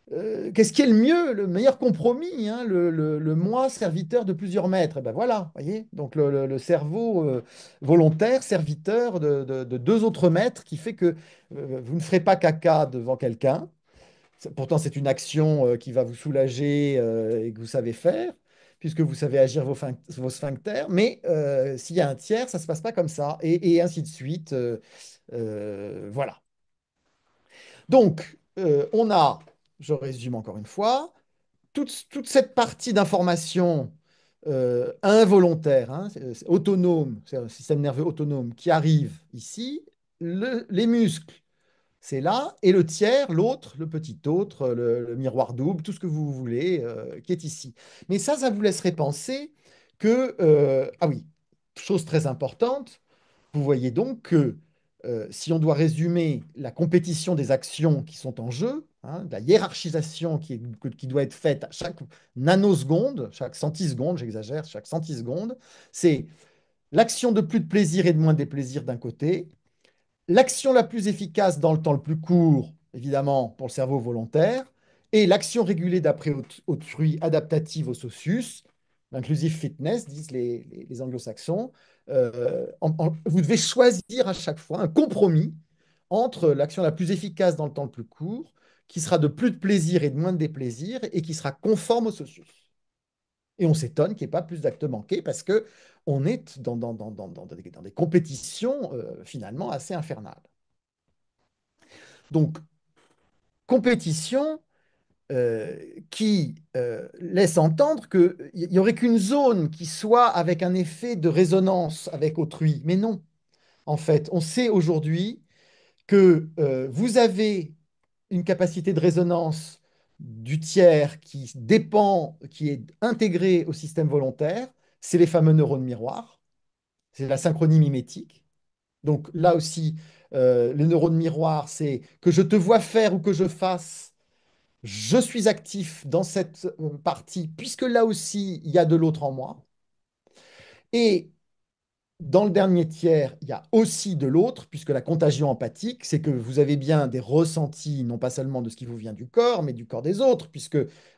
Speaker 2: Qu'est-ce qui est le meilleur compromis, hein, le moi serviteur de plusieurs maîtres? Eh ben voilà, voyez? Donc le cerveau volontaire, serviteur de deux autres maîtres, qui fait que vous ne ferez pas caca devant quelqu'un. Pourtant, c'est une action qui va vous soulager et que vous savez faire, puisque vous savez agir vos sphincters. Mais s'il y a un tiers, ça ne se passe pas comme ça, et ainsi de suite. Voilà. Donc, on a, je résume encore une fois, toute cette partie d'information involontaire, hein, c'est autonome, c'est un système nerveux autonome qui arrive ici, les muscles, c'est là, et le tiers, l'autre, le petit autre, le miroir double, tout ce que vous voulez, qui est ici. Mais ça vous laisserait penser que, ah oui, chose très importante, vous voyez donc que si on doit résumer la compétition des actions qui sont en jeu, hein, la hiérarchisation qui doit être faite à chaque nanoseconde, chaque centiseconde, j'exagère, chaque centiseconde, c'est l'action de plus de plaisir et de moins de déplaisir d'un côté, l'action la plus efficace dans le temps le plus court, évidemment, pour le cerveau volontaire, et l'action régulée d'après autrui adaptative au socius, l'inclusive fitness, disent les anglo-saxons. Vous devez choisir à chaque fois un compromis entre l'action la plus efficace dans le temps le plus court, qui sera de plus de plaisir et de moins de déplaisir, et qui sera conforme au socius. Et on s'étonne qu'il n'y ait pas plus d'actes manqués parce que on est dans des compétitions finalement assez infernales. Donc, compétition euh, qui laisse entendre qu'il n'y aurait qu'une zone qui soit avec un effet de résonance avec autrui. Mais non, en fait, on sait aujourd'hui que vous avez une capacité de résonance du tiers qui dépend, qui est intégrée au système volontaire, c'est les fameux neurones miroirs, c'est la synchronie mimétique. Donc là aussi, les neurones miroirs, c'est que je te vois faire ou que je fasse, je suis actif dans cette partie, puisque là aussi, il y a de l'autre en moi. Et dans le dernier tiers, il y a aussi de l'autre, puisque la contagion empathique, c'est que vous avez bien des ressentis, non pas seulement de ce qui vous vient du corps, mais du corps des autres, puisque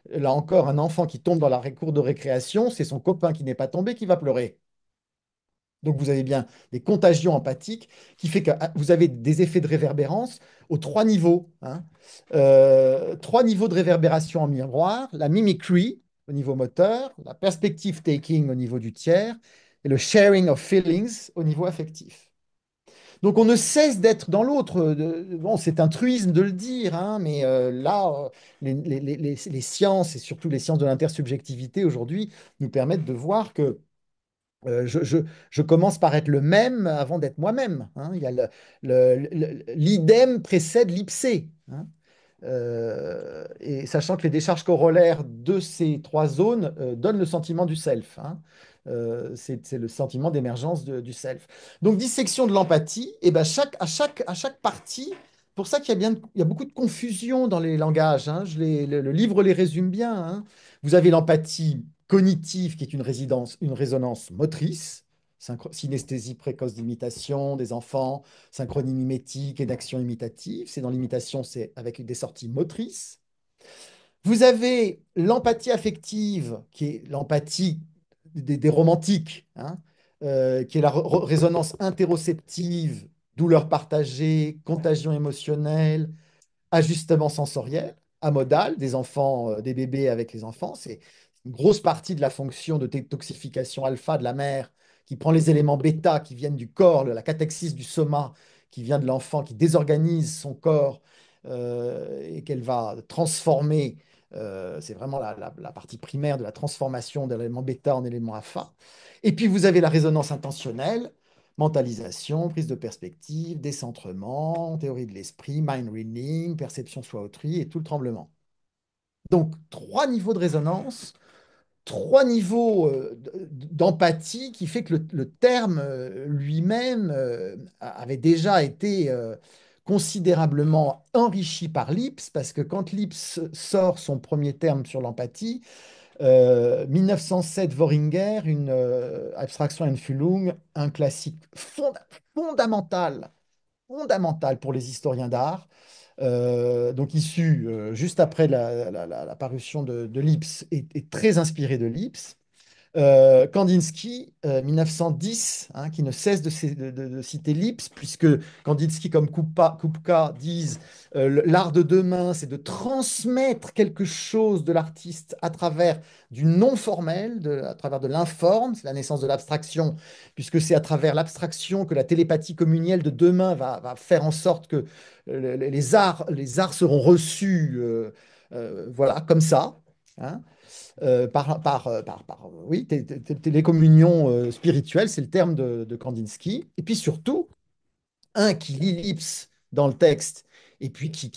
Speaker 2: là encore, un enfant qui tombe dans la cour de récréation, c'est son copain qui n'est pas tombé qui va pleurer. Donc vous avez bien des contagions empathiques qui fait que vous avez des effets de réverbérance aux trois niveaux, hein. Trois niveaux de réverbération en miroir, la mimicry au niveau moteur, la perspective taking au niveau du tiers et le sharing of feelings au niveau affectif. Donc on ne cesse d'être dans l'autre. Bon, c'est un truisme de le dire, hein, mais là, les sciences et surtout les sciences de l'intersubjectivité aujourd'hui nous permettent de voir que je commence par être le même avant d'être moi-même, hein. Il y a l'idem précède l'ipsé, hein. Et sachant que les décharges corollaires de ces trois zones donnent le sentiment du self, hein. C'est le sentiment d'émergence du self. Donc, dissection de l'empathie, et ben à chaque partie, pour ça il y a beaucoup de confusion dans les langages, hein. Le livre les résume bien, hein. Vous avez l'empathie cognitive, qui est une résonance motrice, synesthésie précoce d'imitation des enfants, synchronie mimétique et d'action imitative. C'est dans l'imitation, c'est avec des sorties motrices. Vous avez l'empathie affective, qui est l'empathie des romantiques, hein, qui est la résonance interoceptive, douleur partagée, contagion émotionnelle, ajustement sensoriel, amodal, des enfants, des bébés avec les enfants. C'est une grosse partie de la fonction de détoxification alpha de la mère qui prend les éléments bêta qui viennent du corps, la catexis du soma qui vient de l'enfant, qui désorganise son corps et qu'elle va transformer. C'est vraiment la partie primaire de la transformation de l'élément bêta en élément alpha. Et puis vous avez la résonance intentionnelle. mentalisation, prise de perspective, décentrement, théorie de l'esprit, mind reading, perception soi autrui et tout le tremblement. Donc, trois niveaux de résonance, trois niveaux d'empathie qui fait que le terme lui-même avait déjà été considérablement enrichi par Lipps, parce que quand Lipps sort son premier terme sur l'empathie, 1907, Voringer, une abstraction Einfühlung, un classique fondamental, fondamental pour les historiens d'art, donc issu juste après la parution de Lipps, est très inspiré de Lipps. Kandinsky, 1910, hein, qui ne cesse de citer Lipps, puisque Kandinsky comme Kupka disent l'art de demain, c'est de transmettre quelque chose de l'artiste à travers du non formel, à travers de l'informe, c'est la naissance de l'abstraction, puisque c'est à travers l'abstraction que la télépathie communielle de demain va faire en sorte que les arts seront reçus voilà, comme ça. Hein. Oui, les communions spirituelles, c'est le terme de Kandinsky. Et puis surtout, un qui lit Lipps dans le texte et puis qui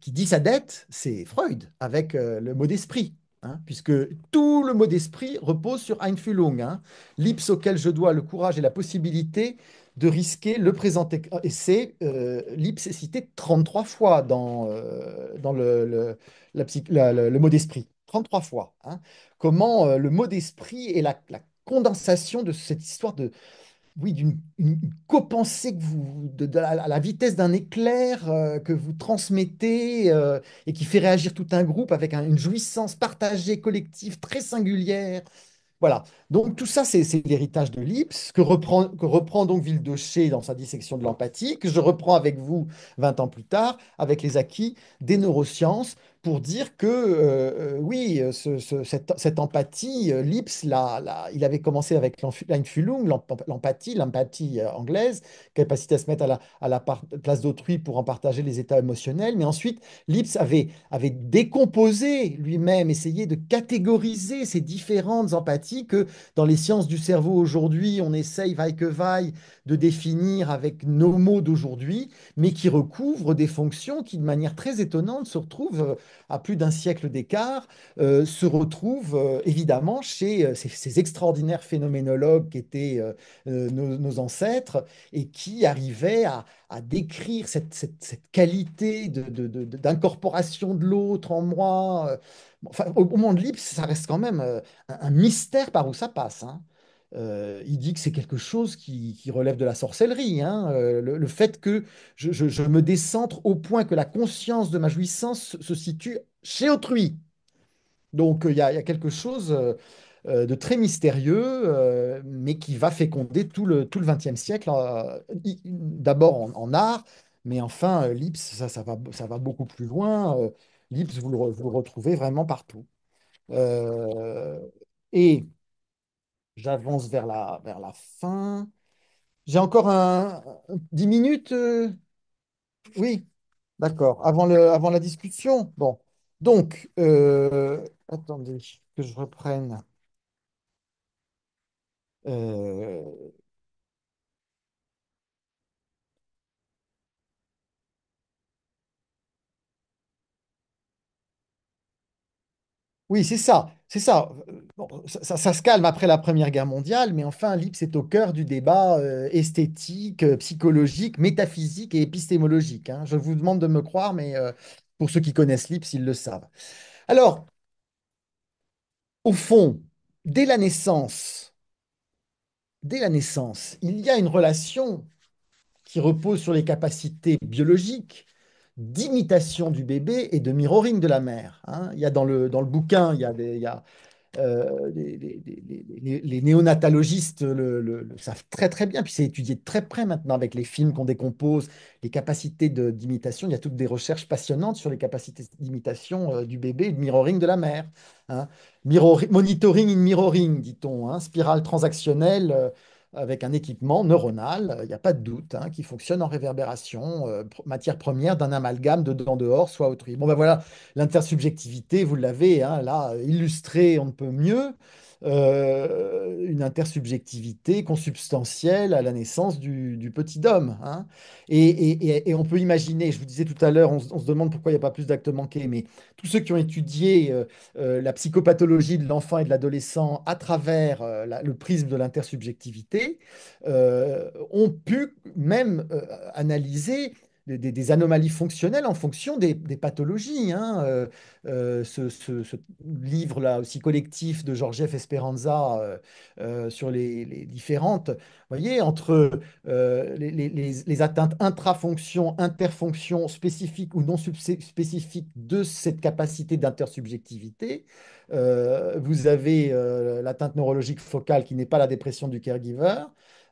Speaker 2: dit sa dette, c'est Freud avec le mot d'esprit. Hein, puisque tout le mot d'esprit repose sur Einfühlung, hein, Lipps auquel je dois le courage et la possibilité de risquer le présent essai. Lipps est cité 33 fois dans le mot d'esprit. 33 fois. Hein. Comment le mot d'esprit est la condensation de cette histoire de, oui, d'une une copensée que à la vitesse d'un éclair que vous transmettez et qui fait réagir tout un groupe avec une jouissance partagée, collective, très singulière. Voilà. Donc tout ça, c'est l'héritage de Lipps, que reprend donc Villedoché dans sa dissection de l'empathie, que je reprends avec vous 20 ans plus tard, avec les acquis des neurosciences, pour dire que oui, cette empathie, Lipps, il avait commencé avec l'Einfühlung, l'empathie anglaise, capacité à se mettre à la place d'autrui pour en partager les états émotionnels, mais ensuite, Lipps avait décomposé lui-même, essayé de catégoriser ces différentes empathies que dans les sciences du cerveau aujourd'hui, on essaye, vaille que vaille, de définir avec nos mots d'aujourd'hui, mais qui recouvrent des fonctions qui, de manière très étonnante, se retrouvent à plus d'un siècle d'écart, se retrouvent évidemment chez ces extraordinaires phénoménologues qui étaient nos ancêtres et qui arrivaient à décrire cette qualité d'incorporation de l'autre en moi. Bon, enfin, au monde libre, ça reste quand même un mystère par où ça passe. Hein. Il dit que c'est quelque chose qui relève de la sorcellerie. Hein. Le fait que je me décentre au point que la conscience de ma jouissance se situe chez autrui. Donc il y a quelque chose de très mystérieux, mais qui va féconder tout le XXe siècle, d'abord en art, mais enfin, Lipps, ça va beaucoup plus loin. Lipps, vous le retrouvez vraiment partout. Euh, et j'avance vers la fin. J'ai encore 10 minutes. Oui, d'accord. Avant la discussion. Bon. Donc, attendez que je reprenne. Euh, oui, c'est ça. C'est ça. Bon, ça se calme après la Première Guerre mondiale, mais enfin, Lipps est au cœur du débat esthétique, psychologique, métaphysique et épistémologique. Hein. Je vous demande de me croire, mais pour ceux qui connaissent Lipps, ils le savent. Alors, au fond, dès la naissance, dès la naissance, il y a une relation qui repose sur les capacités biologiques d'imitation du bébé et de mirroring de la mère. Hein. Il y a dans le bouquin, les néonatologistes le savent très très bien, puis c'est étudié de très près maintenant avec les films qu'on décompose, les capacités d'imitation. Il y a toutes des recherches passionnantes sur les capacités d'imitation du bébé et de mirroring de la mère. Hein. Monitoring in mirroring, dit-on, hein, spirale transactionnelle avec un équipement neuronal, il n'y a pas de doute, hein, qui fonctionne en réverbération, matière première d'un amalgame de dedans dehors, soit autrui. Bon ben voilà, l'intersubjectivité, vous l'avez hein, là illustré, on ne peut mieux. une intersubjectivité consubstantielle à la naissance du petit homme, hein. Et on peut imaginer, je vous disais tout à l'heure, on se demande pourquoi il n'y a pas plus d'actes manqués, mais tous ceux qui ont étudié la psychopathologie de l'enfant et de l'adolescent à travers le prisme de l'intersubjectivité ont pu même analyser des anomalies fonctionnelles en fonction des pathologies, hein. Ce livre-là aussi collectif de Georges Esperanza sur les différentes, vous voyez, entre les atteintes intrafonction, interfonction spécifiques ou non spécifiques de cette capacité d'intersubjectivité. Vous avez l'atteinte neurologique focale qui n'est pas la dépression du caregiver.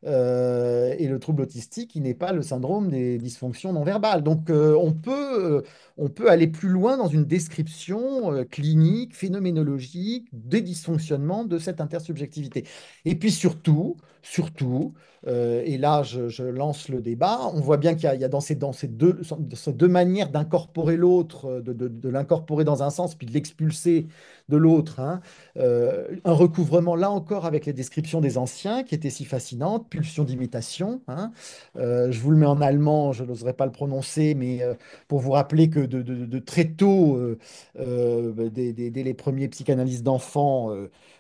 Speaker 2: Et le trouble autistique qui n'est pas le syndrome des dysfonctions non verbales. Donc on peut aller plus loin dans une description clinique, phénoménologique des dysfonctionnements de cette intersubjectivité. Et puis surtout, et là je lance le débat, on voit bien qu'il y a dans ces deux manières d'incorporer l'autre, de l'incorporer dans un sens, puis de l'expulser de l'autre, hein, un recouvrement là encore avec les descriptions des anciens qui étaient si fascinantes, pulsion d'imitation, hein. Je vous le mets en allemand, je n'oserais pas le prononcer, mais pour vous rappeler que de très tôt, dès les premiers psychanalystes d'enfants,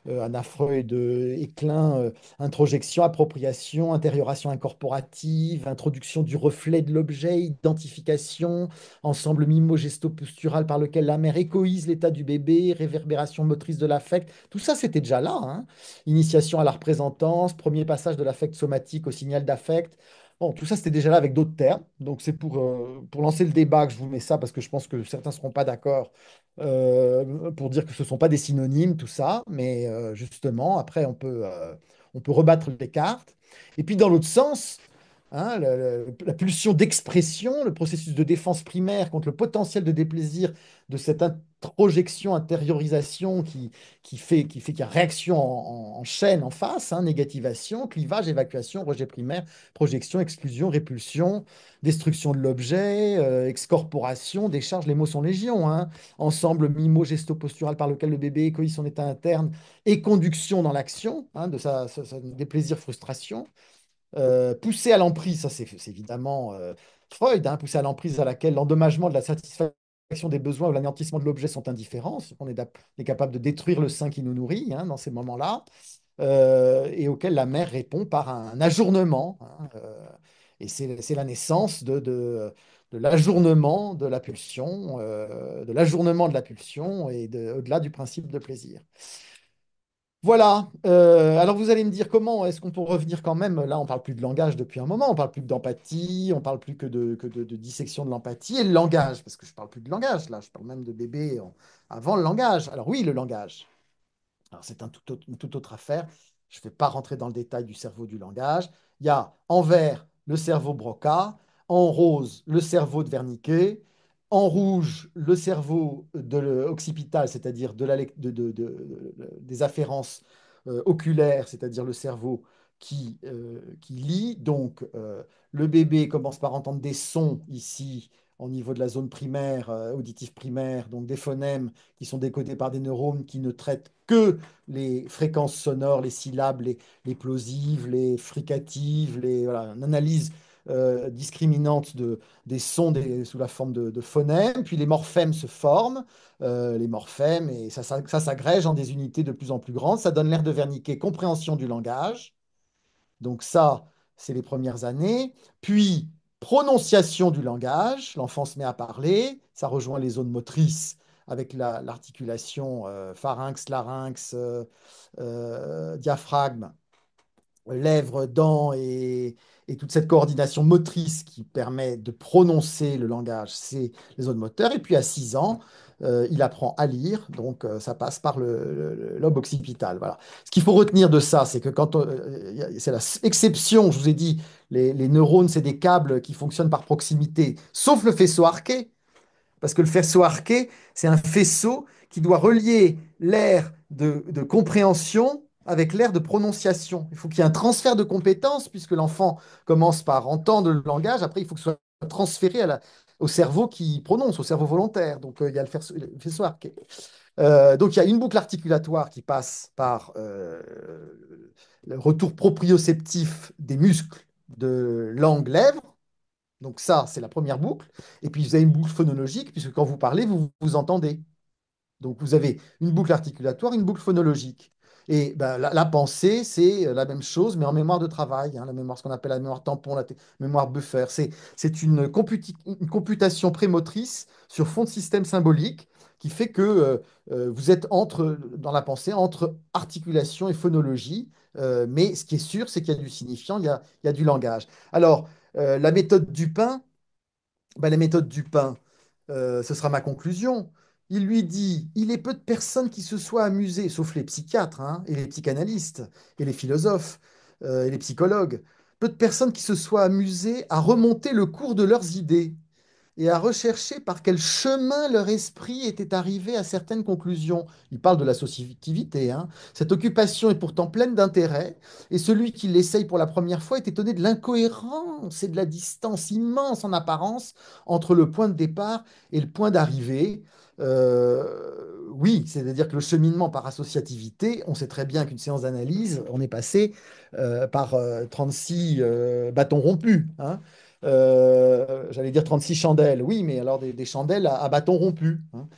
Speaker 2: Anna Freud et Klein, introjection, appropriation, intérioration incorporative, introduction du reflet de l'objet, identification, ensemble mimo-gesto-postural par lequel la mère écoïse l'état du bébé, réverbération motrice de l'affect, tout ça c'était déjà là, hein. Initiation à la représentance, premier passage de l'affect somatique au signal d'affect. Bon, tout ça, c'était déjà là avec d'autres termes. Donc, c'est pour lancer le débat que je vous mets ça, parce que je pense que certains ne seront pas d'accord pour dire que ce ne sont pas des synonymes, tout ça. Mais justement, après, on peut rebattre les cartes. Et puis, dans l'autre sens, hein, la pulsion d'expression, le processus de défense primaire contre le potentiel de déplaisir de cette introjection, intériorisation qui fait qu'il y a réaction en chaîne, en face, hein, négativation, clivage, évacuation, rejet primaire, projection, exclusion, répulsion, destruction de l'objet, excorporation, décharge, les mots sont légion, hein. Ensemble mimo-gesto-postural par lequel le bébé écoït son état interne et conduction dans l'action, hein, de sa déplaisir, frustration. Pousser à l'emprise, ça c'est évidemment Freud, hein, pousser à l'emprise à laquelle l'endommagement de la satisfaction des besoins ou l'anéantissement de l'objet sont indifférents. On est capable de détruire le sein qui nous nourrit, hein, dans ces moments-là, et auquel la mère répond par un ajournement, hein, et c'est la naissance de l'ajournement de la pulsion, et au-delà du principe de plaisir. Voilà. Alors vous allez me dire comment est-ce qu'on peut revenir quand même. Là, on parle plus de langage depuis un moment, on parle plus d'empathie, on parle plus que de dissection de l'empathie et le langage, parce que je parle plus de langage là, je parle même de bébé avant le langage. Alors oui, le langage. Alors c'est une toute autre affaire. Je ne vais pas rentrer dans le détail du cerveau du langage. Il y a en vert le cerveau Broca, en rose le cerveau de Wernicke, en rouge le cerveau occipital, c'est-à-dire des afférences oculaires, c'est-à-dire le cerveau qui lit. Donc le bébé commence par entendre des sons ici au niveau de la zone primaire, auditive primaire, donc des phonèmes qui sont décodés par des neurones qui ne traitent que les fréquences sonores, les syllabes, les plosives, les fricatives, voilà, une analyse discriminante des sons sous la forme de phonèmes. Puis les morphèmes se forment, les morphèmes, et ça s'agrège en des unités de plus en plus grandes. Ça donne l'air de Wernicke, compréhension du langage. Donc ça, c'est les premières années. Puis, prononciation du langage, l'enfant se met à parler, ça rejoint les zones motrices avec l'articulation pharynx, larynx, diaphragme, lèvres, dents et toute cette coordination motrice qui permet de prononcer le langage, c'est les zones moteurs. Et puis à 6 ans, il apprend à lire, donc ça passe par le lobe occipital. Voilà. Ce qu'il faut retenir de ça, c'est que c'est l'exception, je vous ai dit, les neurones, c'est des câbles qui fonctionnent par proximité, sauf le faisceau arqué. Parce que le faisceau arqué, c'est un faisceau qui doit relier l'aire de compréhension avec l'aire de prononciation. Il faut qu'il y ait un transfert de compétences, puisque l'enfant commence par entendre le langage, après il faut que ce soit transféré au cerveau qui prononce, au cerveau volontaire. Donc il y a le faisceau arqué. Donc il y a une boucle articulatoire qui passe par le retour proprioceptif des muscles de langue-lèvres. Donc ça, c'est la première boucle. Et puis vous avez une boucle phonologique, puisque quand vous parlez, vous vous entendez. Donc vous avez une boucle articulatoire, une boucle phonologique. Et ben, la pensée, c'est la même chose, mais en mémoire de travail, hein, la mémoire, ce qu'on appelle la mémoire tampon, mémoire buffer. C'est une computation prémotrice sur fond de système symbolique qui fait que vous êtes dans la pensée entre articulation et phonologie. Mais ce qui est sûr, c'est qu'il y a du signifiant, il y a du langage. Alors, la méthode Dupin, ben, la méthode Dupin, ce sera ma conclusion. Il lui dit, il est peu de personnes qui se soient amusées, sauf les psychiatres, hein, et les psychanalystes, et les philosophes, et les psychologues, peu de personnes qui se soient amusées à remonter le cours de leurs idées et à rechercher par quel chemin leur esprit était arrivé à certaines conclusions. Il parle de l'associativité, hein. Cette occupation est pourtant pleine d'intérêt, et celui qui l'essaye pour la première fois est étonné de l'incohérence et de la distance immense en apparence entre le point de départ et le point d'arrivée. Oui, c'est-à-dire que le cheminement par associativité, on sait très bien qu'une séance d'analyse, on est passé par 36 bâtons rompus, hein. J'allais dire 36 chandelles, oui, mais alors des chandelles à bâton rompu, hein.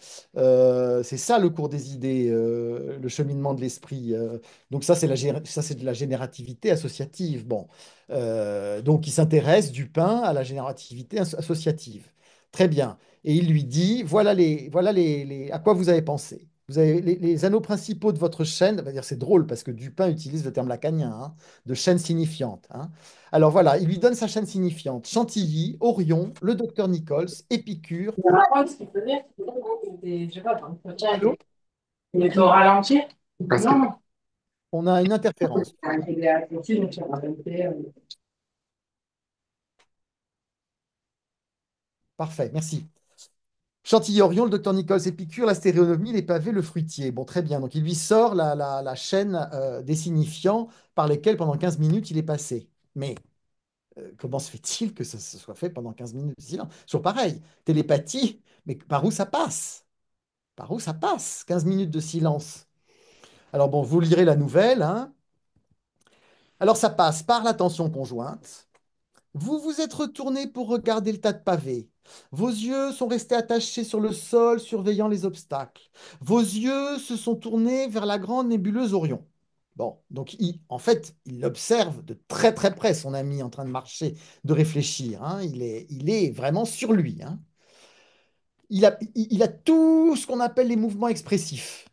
Speaker 2: C'est ça le cours des idées, le cheminement de l'esprit. Donc ça, ça, c'est de la générativité associative. Bon, donc il s'intéresse, Dupin, à la générativité associative. Très bien. Et il lui dit, à quoi vous avez pensé. Vous avez les anneaux principaux de votre chaîne, on va dire c'est drôle parce que Dupin utilise le terme lacanien, hein, de chaîne signifiante, hein. Alors voilà, il lui donne sa chaîne signifiante. Chantilly, Orion, le docteur Nichols, Épicure.
Speaker 3: Ouais, ce qu'il faut dire, c'est que je sais pas, ton entretien
Speaker 2: Allô?
Speaker 3: était au ralenti. Non,
Speaker 2: On a une interférence.
Speaker 3: c'est intégré à la clôture, donc ça va rajouter,
Speaker 2: Parfait, merci. Chantilly, Orion, le docteur Nichols, Épicure, la stéréonomie, les pavés, le fruitier. Bon, très bien. Donc il lui sort la chaîne des signifiants par lesquels pendant 15 minutes il est passé. Mais comment se fait-il que ça se soit fait pendant 15 minutes de silence? Toujours pareil, télépathie, mais par où ça passe? Par où ça passe? 15 minutes de silence. Alors bon, vous lirez la nouvelle, hein. Alors ça passe par l'attention conjointe. Vous vous êtes retourné pour regarder le tas de pavés. Vos yeux sont restés attachés sur le sol, surveillant les obstacles. Vos yeux se sont tournés vers la grande nébuleuse Orion. Bon, donc en fait, il observe de très très près son ami en train de marcher, de réfléchir, hein. Il est vraiment sur lui, hein. Il a tout ce qu'on appelle les mouvements expressifs,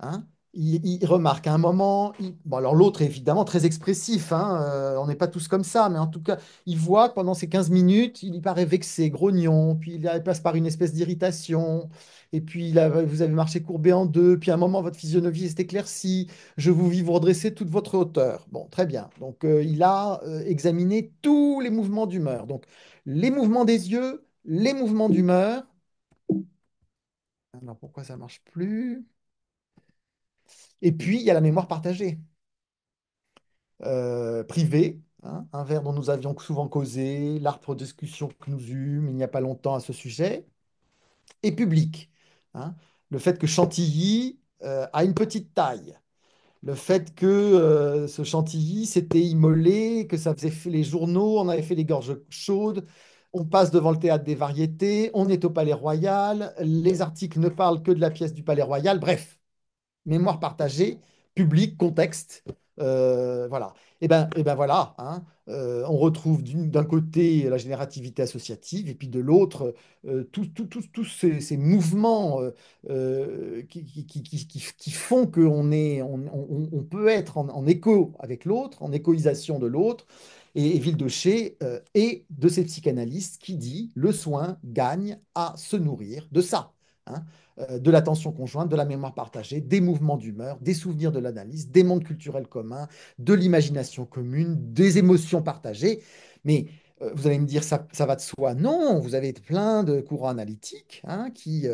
Speaker 2: hein. Il remarque à un moment, bon, alors l'autre est évidemment très expressif, hein, on n'est pas tous comme ça, mais en tout cas, il voit que pendant ces 15 minutes, il y paraît vexé, grognon, puis il passe par une espèce d'irritation, et puis vous avez marché courbé en deux, puis à un moment, votre physionomie s'est éclaircie, je vous vis vous redresser toute votre hauteur. Bon, très bien. Donc, il a examiné tous les mouvements d'humeur. Donc, les mouvements des yeux, les mouvements d'humeur. Alors, pourquoi ça marche plus? Et puis, il y a la mémoire partagée. Privé, hein, un verre dont nous avions souvent causé, l'âpre discussion que nous eûmes il n'y a pas longtemps à ce sujet, et public, hein. Le fait que Chantilly a une petite taille, le fait que ce Chantilly s'était immolé, que ça faisait les journaux, on avait fait les gorges chaudes, on passe devant le théâtre des variétés, on est au Palais Royal, les articles ne parlent que de la pièce du Palais Royal, bref, mémoire partagée, public, contexte. Voilà. Et ben voilà, hein, on retrouve d'un côté la générativité associative et puis de l'autre tous ces mouvements qui font on peut être en écho avec l'autre, en échoisation de l'autre. Et Vildochet est de ces psychanalystes qui dit le soin gagne à se nourrir de ça, hein, de l'attention conjointe, de la mémoire partagée, des mouvements d'humeur, des souvenirs de l'analyse, des mondes culturels communs, de l'imagination commune, des émotions partagées. Mais vous allez me dire, ça va de soi. Non, vous avez plein de courants analytiques, hein, qui,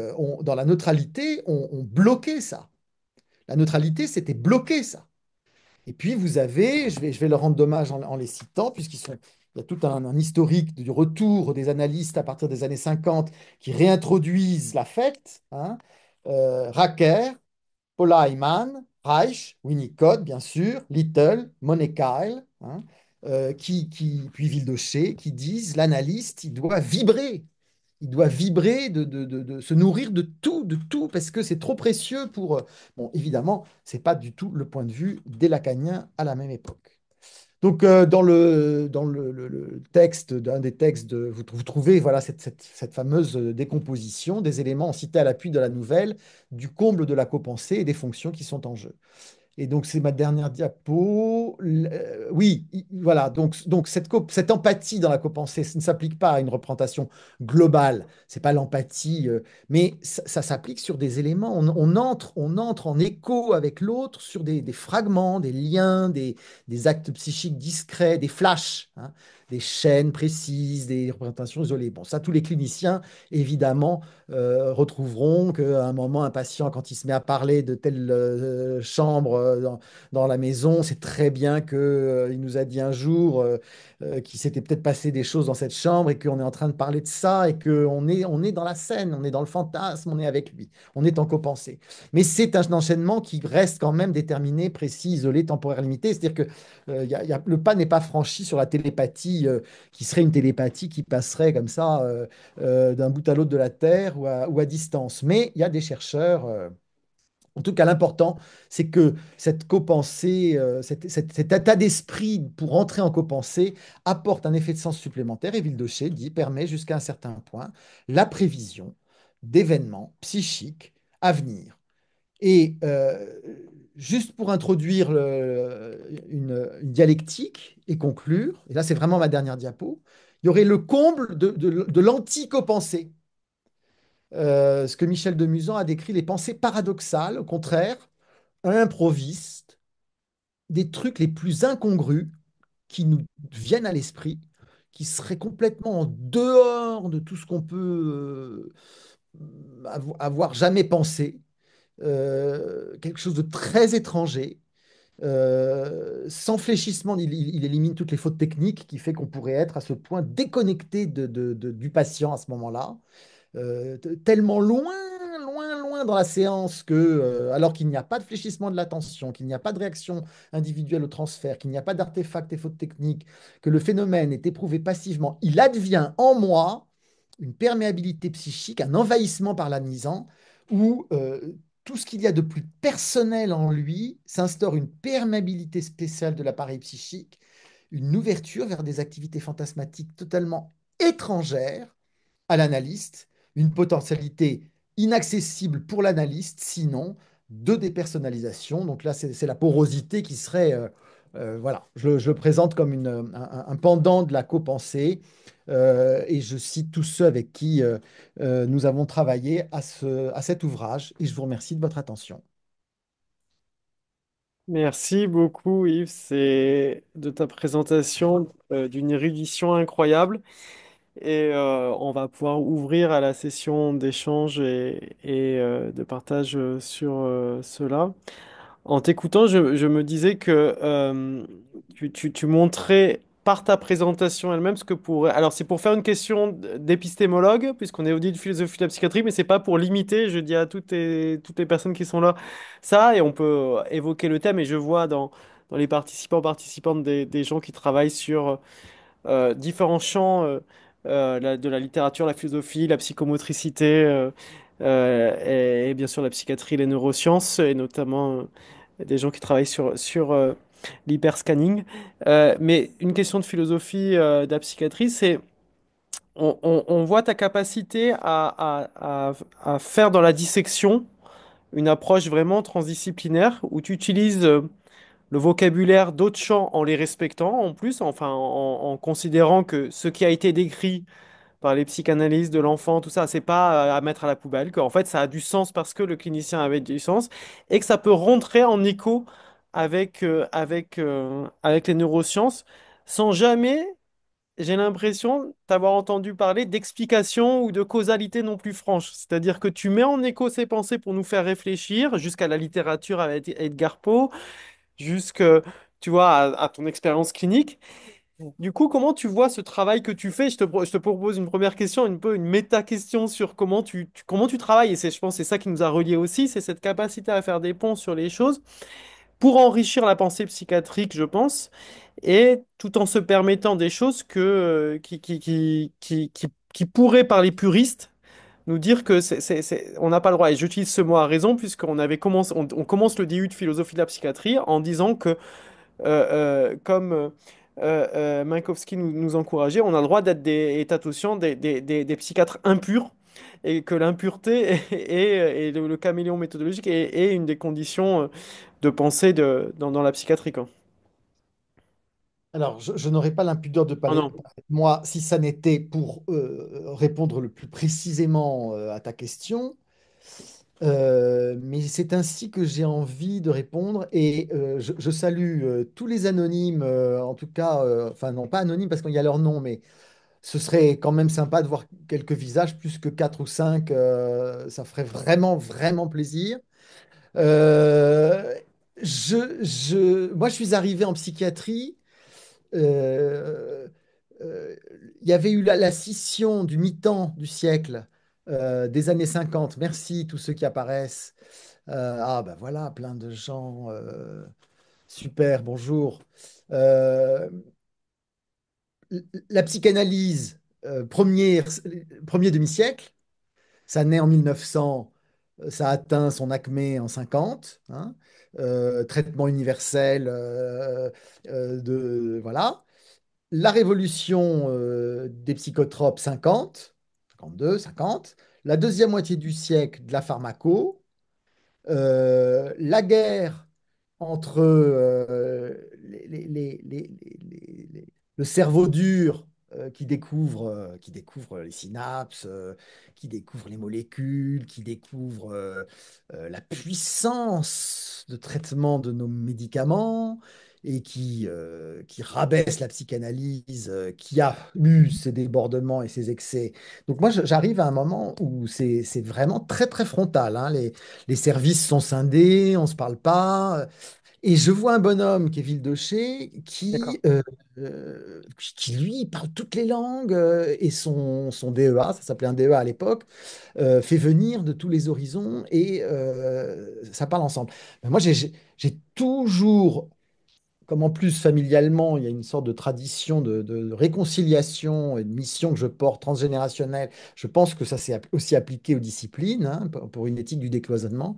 Speaker 2: dans la neutralité, ont bloqué ça. La neutralité, c'était bloquer ça. Et puis vous avez, je vais leur rendre hommage en les citant, il y a tout un historique du retour des analystes à partir des années 50 qui réintroduisent l'affect, hein. Racker, Paula Hyman, Reich, Winnicott, bien sûr, Little, Moneykyle, hein, puis Vildoché, qui disent l'analyste, il doit vibrer. Il doit vibrer, de se nourrir de tout, parce que c'est trop précieux pour... Bon, évidemment, c'est pas du tout le point de vue des Lacaniens à la même époque. Donc, dans le texte, d'un des textes, vous trouvez voilà, cette fameuse décomposition des éléments cités à l'appui de la nouvelle, du comble de la copensée et des fonctions qui sont en jeu. Et donc, c'est ma dernière diapo. Oui, voilà. Donc cette empathie dans la copensée, ça ne s'applique pas à une représentation globale. C'est pas l'empathie, mais ça s'applique sur des éléments. On entre en écho avec l'autre sur des fragments, des liens, des actes psychiques discrets, des flashs, hein, des chaînes précises, des représentations isolées. Bon, ça, tous les cliniciens, évidemment, retrouveront qu'à un moment, un patient, quand il se met à parler de telle chambre dans la maison, c'est très bien que, il nous a dit un jour qu'il s'était peut-être passé des choses dans cette chambre et qu'on est en train de parler de ça et qu'on est dans la scène, on est dans le fantasme, on est avec lui, on est en copensée. Mais c'est un enchaînement qui reste quand même déterminé, précis, isolé, temporaire, limité. C'est-à-dire que le pas n'est pas franchi sur la télépathie, qui serait une télépathie qui passerait comme ça d'un bout à l'autre de la Terre ou à distance. Mais il y a des chercheurs, en tout cas l'important, c'est que cette copensée, cet état d'esprit pour entrer en copensée apporte un effet de sens supplémentaire et Villedoché dit permet jusqu'à un certain point la prévision d'événements psychiques à venir. Et juste pour introduire une dialectique et conclure, et là c'est vraiment ma dernière diapo, il y aurait le comble de l'anticopensée. Ce que Michel de Musan a décrit, les pensées paradoxales, au contraire, improvistes, des trucs les plus incongrus qui nous viennent à l'esprit, qui seraient complètement en dehors de tout ce qu'on peut avoir jamais pensé, quelque chose de très étranger. Sans fléchissement, il élimine toutes les fautes techniques qui fait qu'on pourrait être à ce point déconnecté du patient à ce moment-là, tellement loin, loin, loin dans la séance que, alors qu'il n'y a pas de fléchissement de l'attention, qu'il n'y a pas de réaction individuelle au transfert, qu'il n'y a pas d'artefact et faute technique, que le phénomène est éprouvé passivement, il advient en moi une perméabilité psychique, un envahissement par l'anisant, où tout ce qu'il y a de plus personnel en lui s'instaure une perméabilité spéciale de l'appareil psychique, une ouverture vers des activités fantasmatiques totalement étrangères à l'analyste, une potentialité inaccessible pour l'analyste, sinon de dépersonnalisation. Donc là, c'est la porosité qui serait, voilà, je le présente comme un pendant de la copensée, et je cite tous ceux avec qui nous avons travaillé à cet ouvrage, et je vous remercie de votre attention.
Speaker 1: Merci beaucoup, Yves. C'est de ta présentation d'une érudition incroyable. Et on va pouvoir ouvrir à la session d'échange et de partage sur cela. En t'écoutant, je me disais que tu montrais par ta présentation elle-même ce que pourrait... Alors, c'est pour faire une question d'épistémologue, puisqu'on est audit de philosophie de la psychiatrie, mais c'est pas pour limiter, je dis à toutes les personnes qui sont là, ça, et on peut évoquer le thème, et je vois dans les participants, participantes des gens qui travaillent sur différents champs de la littérature, la philosophie, la psychomotricité et bien sûr la psychiatrie, les neurosciences et notamment des gens qui travaillent sur l'hyperscanning. Mais une question de philosophie de la psychiatrie, c'est on voit ta capacité à faire dans la dissection une approche vraiment transdisciplinaire où tu utilises le vocabulaire d'autres champs en les respectant en plus, enfin en considérant que ce qui a été décrit par les psychanalystes de l'enfant, tout ça, c'est pas à mettre à la poubelle, qu'en fait ça a du sens parce que le clinicien avait du sens et que ça peut rentrer en écho avec les neurosciences sans jamais, j'ai l'impression d'avoir entendu parler d'explication ou de causalité non plus franche. C'est-à-dire que tu mets en écho ces pensées pour nous faire réfléchir jusqu'à la littérature avec Edgar Poe, jusque, tu vois, à ton expérience clinique. Du coup, comment tu vois ce travail que tu fais? Je te propose une première question, un peu une méta-question sur comment tu travailles. Et je pense que c'est ça qui nous a reliés aussi, c'est cette capacité à faire des ponts sur les choses pour enrichir la pensée psychiatrique, je pense, et tout en se permettant des choses qui pourraient, par les puristes, nous dire que on n'a pas le droit. Et j'utilise ce mot à raison, puisqu'on avait commencé, on commence le DU de philosophie de la psychiatrie en disant que comme Minkowski nous encourageait, on a le droit d'être et Tatoussian des psychiatres impurs et que l'impureté et le caméléon méthodologique est une des conditions de pensée dans la psychiatrie, quoi.
Speaker 2: Alors, je n'aurais pas l'impudeur de
Speaker 1: Oh
Speaker 2: parler,
Speaker 1: non,
Speaker 2: parler de moi si ça n'était pour répondre le plus précisément à ta question. Mais c'est ainsi que j'ai envie de répondre et je salue tous les anonymes, en tout cas, enfin non pas anonymes parce qu'il y a leur nom, mais ce serait quand même sympa de voir quelques visages, plus que quatre ou cinq, ça ferait vraiment, vraiment plaisir. Euh, moi, je suis arrivé en psychiatrie. euh, euh, il y avait eu la scission du mi-temps du siècle, des années 50. Merci tous ceux qui apparaissent. Ah ben voilà, plein de gens. Super, bonjour. Euh, la psychanalyse, premier demi-siècle, ça naît en 1900, ça atteint son acmé en 50, hein. Traitement universel voilà. La révolution des psychotropes 50, 52, 50. La deuxième moitié du siècle de la pharmaco. La guerre entre le cerveau dur qui découvre les synapses, qui découvre les molécules, qui découvre la puissance de traitement de nos médicaments et qui rabaisse la psychanalyse, qui a eu ses débordements et ses excès. Donc moi, j'arrive à un moment où c'est vraiment très, très frontal, hein. Les services sont scindés, on ne se parle pas. Et je vois un bonhomme qui est Vildoché
Speaker 1: d'accord.
Speaker 2: qui, lui, parle toutes les langues et son DEA, ça s'appelait un DEA à l'époque, fait venir de tous les horizons et ça parle ensemble. Mais moi, j'ai toujours comme en plus familialement, il y a une sorte de tradition de réconciliation et de mission que je porte transgénérationnelle, je pense que ça s'est aussi appliqué aux disciplines, hein, pour une éthique du décloisonnement,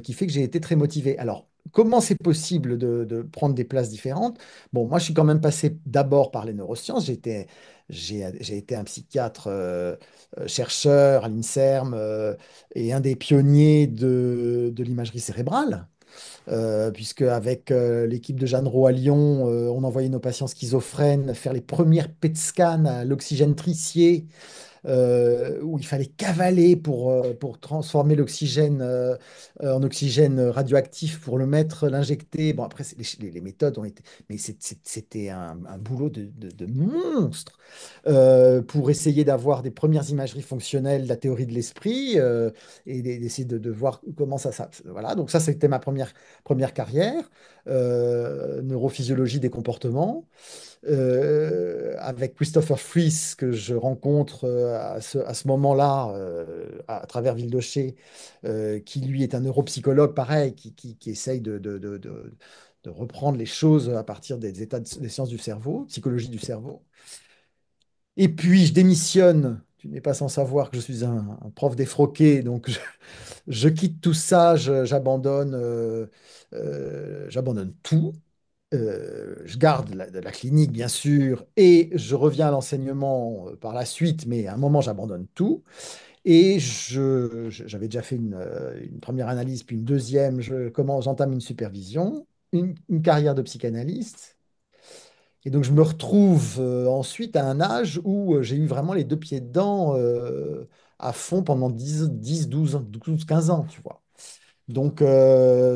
Speaker 2: qui fait que j'ai été très motivé. Alors, comment c'est possible de prendre des places différentes? Bon, moi, je suis quand même passé d'abord par les neurosciences. J'ai été un psychiatre chercheur à l'INSERM et un des pionniers de l'imagerie cérébrale puisque avec l'équipe de Jeanne Roux à Lyon, on envoyait nos patients schizophrènes faire les premières PET scans à l'oxygène tricier où il fallait cavaler pour transformer l'oxygène en oxygène radioactif pour le mettre, l'injecter. Bon, après, les méthodes ont été. Mais c'était un boulot de monstre pour essayer d'avoir des premières imageries fonctionnelles de la théorie de l'esprit et d'essayer de voir comment ça. Voilà, donc ça, c'était ma première carrière, neurophysiologie des comportements avec Christopher Fries que je rencontre à ce moment-là à travers Vildoché, qui lui est un neuropsychologue pareil, qui essaye de reprendre les choses à partir des états des sciences du cerveau, psychologie du cerveau. Et puis je démissionne. Tu n'es pas sans savoir que je suis un prof défroqué, donc je quitte tout ça, j'abandonne tout. Je garde la clinique, bien sûr, et je reviens à l'enseignement par la suite, mais à un moment, j'abandonne tout. Et j'avais déjà fait une première analyse, puis une deuxième, j'entame une supervision, une carrière de psychanalyste. Et donc, je me retrouve ensuite à un âge où j'ai eu vraiment les deux pieds dedans à fond pendant 12 15 ans, tu vois. Donc,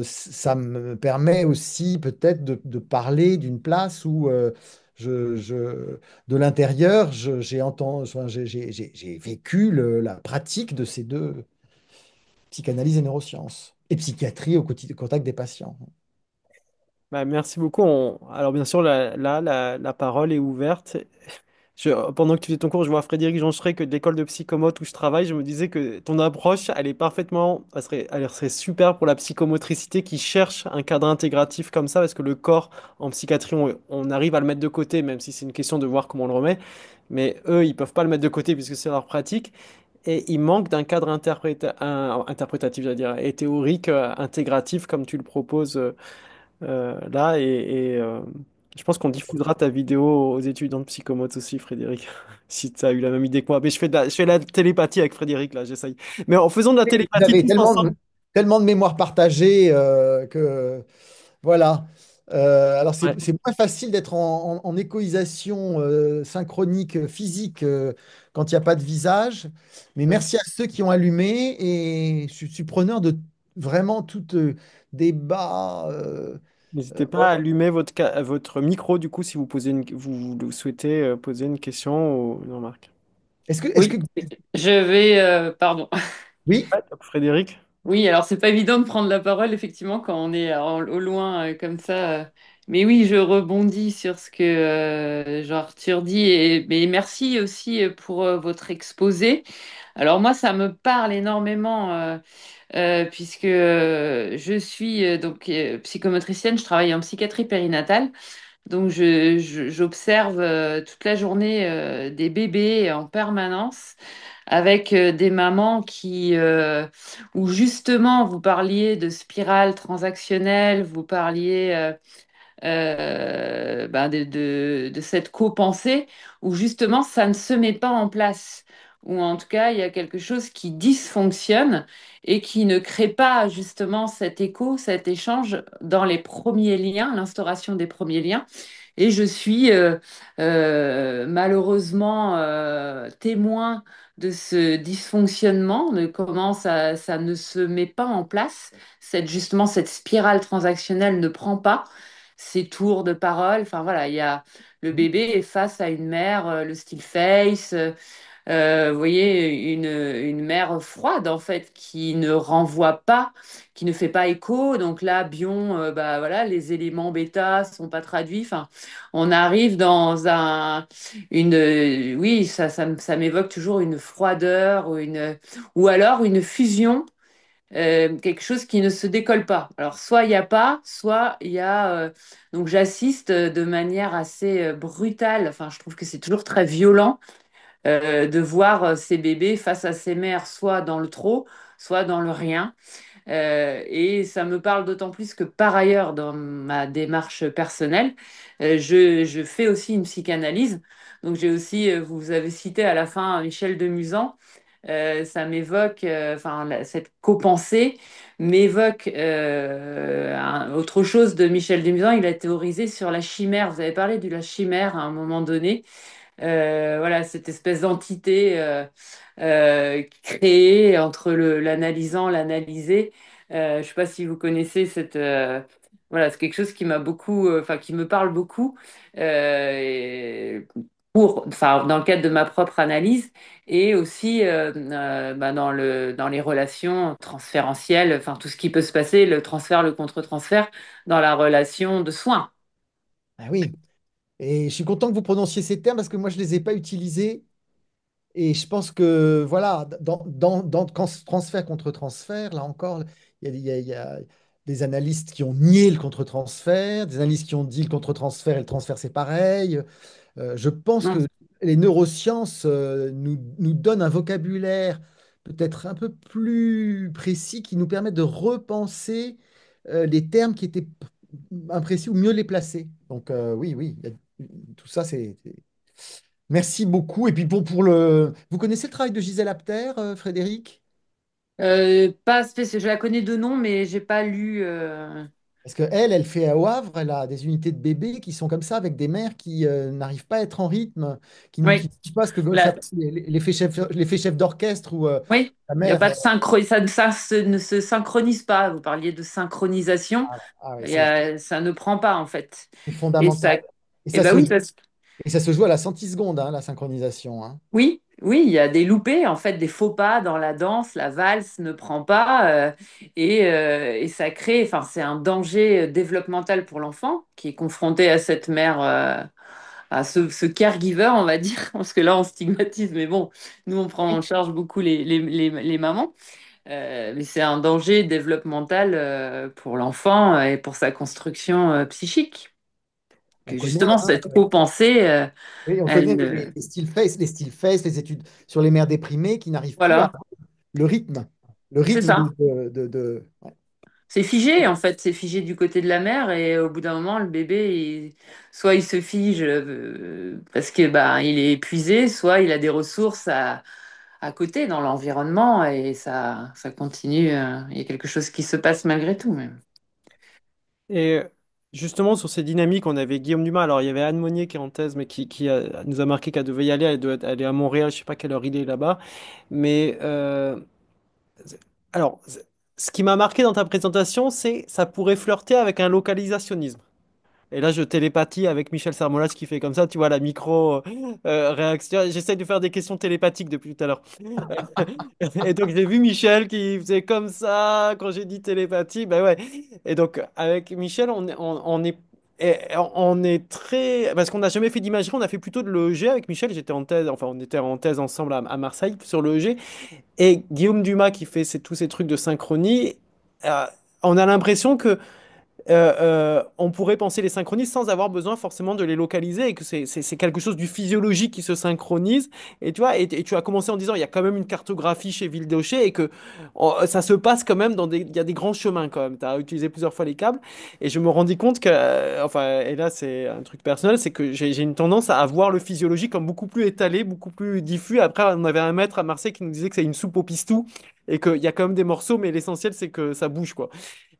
Speaker 2: ça me permet aussi peut-être de parler d'une place où de l'intérieur, enfin, j'ai vécu la pratique de ces deux, psychanalyse et neurosciences, et psychiatrie au contact des patients.
Speaker 1: Bah, merci beaucoup. Alors bien sûr, la parole est ouverte. Pendant que tu fais ton cours, je vois Frédéric Joncheray que de l'école de psychomote où je travaille, je me disais que ton approche, elle serait super pour la psychomotricité qui cherche un cadre intégratif comme ça, parce que le corps en psychiatrie, on arrive à le mettre de côté, même si c'est une question de voir comment on le remet. Mais eux, ils peuvent pas le mettre de côté puisque c'est leur pratique. Et il manque d'un cadre interprétatif, j'allais dire, et théorique, intégratif, comme tu le proposes. Là, je pense qu'on diffusera ta vidéo aux étudiants de psychomote aussi, Frédéric, si tu as eu la même idée que moi. Mais je fais de la télépathie avec Frédéric, là, j'essaye. Mais en faisant de la
Speaker 2: Vous
Speaker 1: télépathie
Speaker 2: avez
Speaker 1: tous
Speaker 2: tellement,
Speaker 1: ensemble.
Speaker 2: tellement de mémoire partagée que voilà. Alors
Speaker 1: Ouais.
Speaker 2: c'est moins facile d'être en échoïsation synchronique physique quand il n'y a pas de visage. Mais
Speaker 1: Ouais.
Speaker 2: merci à ceux qui ont allumé et je suis preneur de vraiment tout débat.
Speaker 1: N'hésitez pas à allumer votre micro, du coup, si vous souhaitez poser une question ou une remarque.
Speaker 2: Est-ce que
Speaker 3: Oui, je vais, pardon.
Speaker 2: oui?
Speaker 1: Ouais, top, Frédéric?
Speaker 3: Oui, alors c'est pas évident de prendre la parole effectivement quand on est au loin comme ça. Mais oui, je rebondis sur ce que Jean-Arthur dit et mais merci aussi pour votre exposé. Alors moi, ça me parle énormément puisque je suis psychomotricienne, je travaille en psychiatrie périnatale. Donc j'observe toute la journée des bébés en permanence avec des mamans où justement vous parliez de spirale transactionnelle, vous parliez ben de cette co-pensée où justement ça ne se met pas en place, ou en tout cas il y a quelque chose qui dysfonctionne et qui ne crée pas justement cet écho, cet échange dans les premiers liens, l'instauration des premiers liens. Et je suis malheureusement témoin de ce dysfonctionnement, de comment ça ne se met pas en place. Justement, cette spirale transactionnelle ne prend pas ces tours de parole. Enfin voilà, il y a le bébé est face à une mère, le still face. Vous voyez, une mer froide en fait qui ne renvoie pas, qui ne fait pas écho. Donc là, Bion, bah voilà, les éléments bêta sont pas traduits. Enfin, on arrive dans oui, ça m'évoque toujours une froideur ou alors une fusion. Quelque chose qui ne se décolle pas. Alors, soit il n'y a pas, soit il y a. Donc, j'assiste de manière assez brutale. Enfin, je trouve que c'est toujours très violent de voir ces bébés face à ces mères, soit dans le trop, soit dans le rien. Et ça me parle d'autant plus que par ailleurs, dans ma démarche personnelle, je fais aussi une psychanalyse. Donc j'ai aussi, vous avez cité à la fin Michel de Musan. Ça m'évoque, enfin cette copensée m'évoque autre chose de Michel de Musan. Il a théorisé sur la chimère. Vous avez parlé de la chimère à un moment donné. Voilà, cette espèce d'entité créée entre l'analysant, l'analysé. Je ne sais pas si vous connaissez voilà, c'est quelque chose qui m'a beaucoup, enfin, qui me parle beaucoup et enfin, dans le cadre de ma propre analyse et aussi bah, dans les relations transférentielles, enfin, tout ce qui peut se passer, le transfert, le contre-transfert, dans la relation de soins.
Speaker 2: Ah oui. Et je suis content que vous prononciez ces termes parce que moi, je ne les ai pas utilisés. Et je pense que, voilà, dans transfert contre transfert, là encore, il y a des analystes qui ont nié le contre-transfert, des analystes qui ont dit le contre-transfert et le transfert, c'est pareil. Je pense
Speaker 3: Non.
Speaker 2: que les neurosciences nous donnent un vocabulaire peut-être un peu plus précis qui nous permet de repenser les termes qui étaient imprécis ou mieux les placer. Donc, oui, oui, tout ça, merci beaucoup. Et puis pour le... Vous connaissez le travail de Gisèle Apter, Frédéric?
Speaker 3: Pas spécial. Je la connais de nom, mais j'ai pas lu.
Speaker 2: Parce qu'elle, elle fait au Havre, elle a des unités de bébés qui sont comme ça, avec des mères qui n'arrivent pas à être en rythme, qui
Speaker 3: Oui,
Speaker 2: ne savent pas ce que ça
Speaker 3: la-
Speaker 2: s'appelle l'effet chef d'orchestre où
Speaker 3: oui.
Speaker 2: la
Speaker 3: Il n'y a
Speaker 2: mère...
Speaker 3: pas de ne se synchronise pas. Vous parliez de synchronisation.
Speaker 2: ah ouais,
Speaker 3: Ça ne prend pas en fait.
Speaker 2: c'est
Speaker 3: Et ça,
Speaker 2: fondamental. Et
Speaker 3: et
Speaker 2: ça
Speaker 3: ben
Speaker 2: se
Speaker 3: oui,
Speaker 2: dit,
Speaker 3: parce,
Speaker 2: Et ça se joue à la centiseconde, hein, la synchronisation, hein.
Speaker 3: Oui, oui, il y a des loupés, en fait, des faux pas dans la danse, la valse ne prend pas, et ça crée, enfin, c'est un danger développemental pour l'enfant qui est confronté à cette mère, à ce caregiver, on va dire, parce que là, on stigmatise, mais bon, nous, on prend en charge beaucoup les mamans. Mais c'est un danger développemental pour l'enfant et pour sa construction psychique.
Speaker 2: On
Speaker 3: Que
Speaker 2: connaît,
Speaker 3: justement,
Speaker 2: hein,
Speaker 3: cette trop pensée,
Speaker 2: oui, on
Speaker 3: elle
Speaker 2: connaît
Speaker 3: ne...
Speaker 2: les still face, les études sur les mères déprimées qui n'arrivent plus à
Speaker 3: Voilà,
Speaker 2: prendre le rythme, le
Speaker 3: c'est
Speaker 2: rythme
Speaker 3: ça.
Speaker 2: ouais.
Speaker 3: C'est figé, en fait, c'est figé du côté de la mère et au bout d'un moment, le bébé, soit il se fige parce que bah, il est épuisé, soit il a des ressources à côté dans l'environnement et ça continue. Il y a quelque chose qui se passe malgré tout, même.
Speaker 1: Et justement, sur ces dynamiques, on avait Guillaume Dumas. Alors, il y avait Anne Monnier qui est en thèse, mais nous a marqué qu'elle devait y aller. Elle doit aller à Montréal, je sais pas quelle heure il est là-bas. Mais alors, ce qui m'a marqué dans ta présentation, c'est ça pourrait flirter avec un localisationnisme. Et là, je télépathie avec Michel Sermolas qui fait comme ça, tu vois, la micro-réaction. J'essaie de faire des questions télépathiques depuis tout à l'heure. Et donc, j'ai vu Michel qui faisait comme ça quand j'ai dit télépathie. Ben ouais. Et donc, avec Michel, on est très. Parce qu'on n'a jamais fait d'imagerie, on a fait plutôt de l'EEG avec Michel. J'étais en thèse, enfin, on était en thèse ensemble à Marseille sur l'EEG. Et Guillaume Dumas qui fait tous ces trucs de synchronie. euh, on a l'impression que on pourrait penser les synchroniser sans avoir besoin forcément de les localiser et que c'est quelque chose du physiologique qui se synchronise. Et tu vois, et tu as commencé en disant il y a quand même une cartographie chez Villedoché et que ça se passe quand même il y a des grands chemins quand même. Tu as utilisé plusieurs fois les câbles et je me rendis compte que, enfin, et là c'est un truc personnel, c'est que j'ai une tendance à voir le physiologique comme beaucoup plus étalé, beaucoup plus diffus. Après, on avait un maître à Marseille qui nous disait que c'est une soupe au pistou et qu'il y a quand même des morceaux, mais l'essentiel c'est que ça bouge quoi.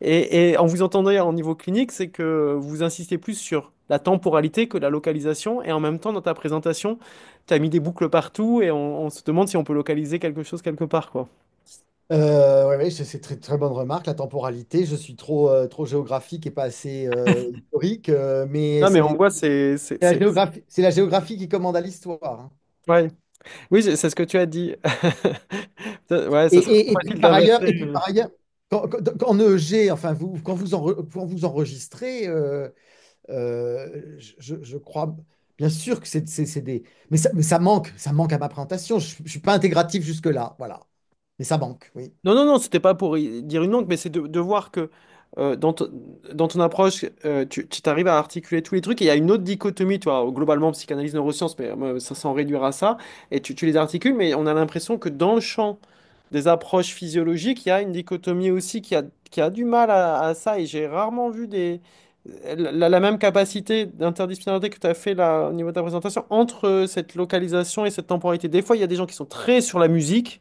Speaker 1: Et en vous entendant en niveau clinique, c'est que vous insistez plus sur la temporalité que la localisation. Et en même temps, dans ta présentation, tu as mis des boucles partout et on se demande si on peut localiser quelque chose quelque part, quoi.
Speaker 2: Ouais, ouais, c'est très, très bonne remarque, la temporalité. Je suis trop géographique et pas assez historique, mais
Speaker 1: Non, mais on voit, c'est, c'est, c'est-
Speaker 2: c'est la géographie qui commande à l'histoire, hein.
Speaker 1: ouais. Oui, c'est ce que tu as dit. Ouais, ça serait trop facile d'inverser.
Speaker 2: Et puis par ailleurs, en EEG, enfin, quand vous enregistrez, je crois bien sûr que c'est des. Mais ça manque à ma présentation. Je ne suis pas intégratif jusque-là, voilà. Mais ça manque, oui.
Speaker 1: Non, non, non, c'était pas pour dire une langue, mais c'est de voir que dans ton approche, tu arrives à articuler tous les trucs. Et il y a une autre dichotomie, toi, globalement, psychanalyse, neurosciences, mais ça sans réduire à ça. Et tu les articules, mais on a l'impression que dans le champ des approches physiologiques, il y a une dichotomie aussi qui a du mal à ça. Et j'ai rarement vu la même capacité d'interdisciplinarité que tu as fait là, au niveau de ta présentation entre cette localisation et cette temporalité. Des fois, il y a des gens qui sont très sur la musique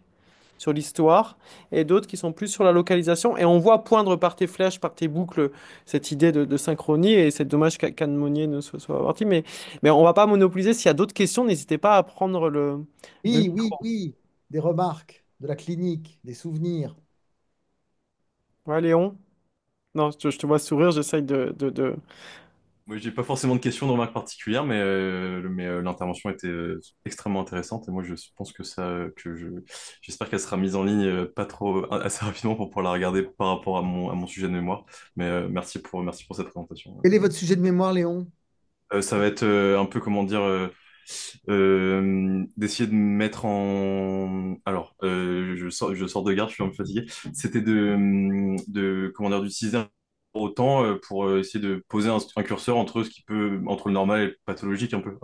Speaker 1: sur l'histoire, et d'autres qui sont plus sur la localisation. Et on voit poindre par tes flèches, par tes boucles, cette idée de synchronie, et c'est dommage qu'Anne Monnier ne soit partie. Mais on va pas monopoliser. S'il y a d'autres questions, n'hésitez pas à prendre le
Speaker 2: Oui, oui,
Speaker 1: micro.
Speaker 2: oui. Des remarques, de la clinique, des souvenirs.
Speaker 1: Ouais, Léon? Non, je te vois sourire, j'essaye de...
Speaker 4: Moi, j'ai pas forcément de questions de remarques particulières, mais l'intervention était extrêmement intéressante et moi je pense que j'espère qu'elle sera mise en ligne pas trop assez rapidement pour pouvoir la regarder par rapport à mon sujet de mémoire. Merci pour cette présentation.
Speaker 2: Quel est votre sujet de mémoire, Léon?
Speaker 4: Ça va être un peu comment dire d'essayer de mettre en je sors de garde, je suis un peu fatigué. C'était de comment dire d'utiliser autant pour essayer de poser un curseur entre ce qui peut entre le normal et le pathologique un peu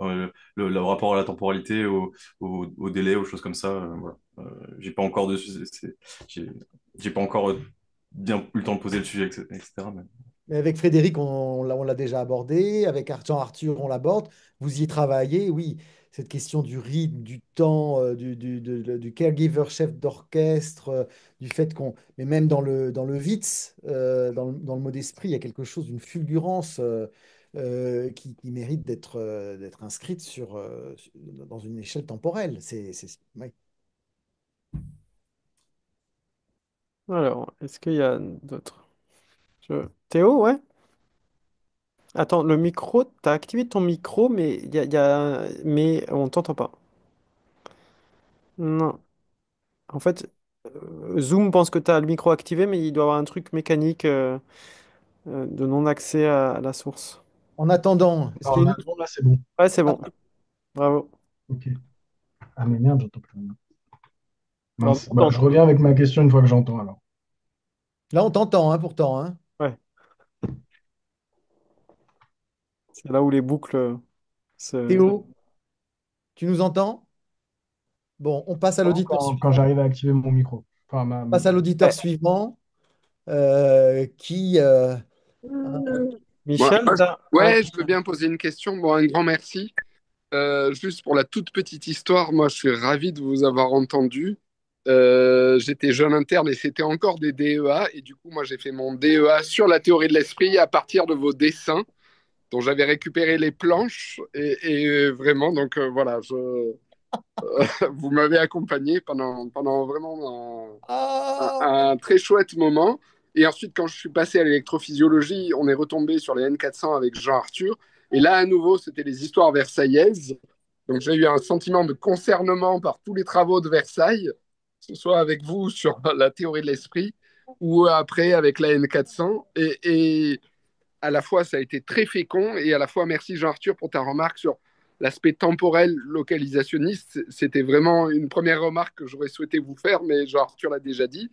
Speaker 4: le rapport à la temporalité au délai aux choses comme ça voilà. J'ai pas encore de j'ai j'ai pas encore bien eu le temps de poser le sujet etc.
Speaker 2: Mais avec Frédéric, on l'a déjà abordé. Avec Jean Arthur, on l'aborde. Vous y travaillez, oui. Cette question du rythme, du temps, du caregiver chef d'orchestre, du fait qu'on. Mais même dans le Witz, dans le mot d'esprit, il y a quelque chose d'une fulgurance qui mérite d'être inscrite dans une échelle temporelle. Ouais.
Speaker 1: Alors, est-ce qu'il y a d'autres? Théo, ouais? Attends, le micro, t'as activé ton micro, mais mais on t'entend pas. Non. En fait, Zoom pense que t'as le micro activé, mais il doit avoir un truc mécanique de non-accès à la source.
Speaker 2: En attendant, est-ce qu'il
Speaker 5: Alors
Speaker 2: y a
Speaker 5: en
Speaker 2: une...
Speaker 5: attendant, là, c'est bon.
Speaker 1: Ouais, c'est
Speaker 2: Ah,
Speaker 1: bon. Bravo.
Speaker 5: Ok. Ah, mais merde, j'entends plus rien.
Speaker 1: Alors,
Speaker 5: Mince.
Speaker 1: on
Speaker 5: Bah, je
Speaker 1: t'entend.
Speaker 5: reviens avec ma question une fois que j'entends alors.
Speaker 2: là, on t'entend, hein, pourtant, hein.
Speaker 1: Ouais. C'est là où les boucles se...
Speaker 2: Théo, tu nous entends? Bon, on passe à
Speaker 5: Non,
Speaker 2: l'auditeur
Speaker 5: quand
Speaker 2: suivant.
Speaker 5: j'arrive à activer mon micro. Enfin,
Speaker 2: On passe à l'auditeur
Speaker 1: Ouais.
Speaker 2: suivant qui... hein,
Speaker 6: Bon,
Speaker 1: Michel, t'as... Ouais.
Speaker 6: ouais, je veux bien poser une question. Bon, un grand merci. Juste pour la toute petite histoire, moi, je suis ravi de vous avoir entendu. J'étais jeune interne et c'était encore des DEA. Et du coup, moi, j'ai fait mon DEA sur la théorie de l'esprit à partir de vos dessins, dont j'avais récupéré les planches. Et vraiment, donc voilà, vous m'avez accompagné pendant vraiment
Speaker 2: ah,
Speaker 6: un très chouette moment. Et ensuite, quand je suis passé à l'électrophysiologie, on est retombé sur les N400 avec Jean Arthur. Et là, à nouveau, c'était les histoires versaillaises. Donc, j'ai eu un sentiment de concernement par tous les travaux de Versailles, que ce soit avec vous sur la théorie de l'esprit ou après avec la N400. Et à la fois, ça a été très fécond et à la fois, merci Jean-Arthur pour ta remarque sur l'aspect temporel localisationniste. C'était vraiment une première remarque que j'aurais souhaité vous faire, mais Jean-Arthur l'a déjà dit.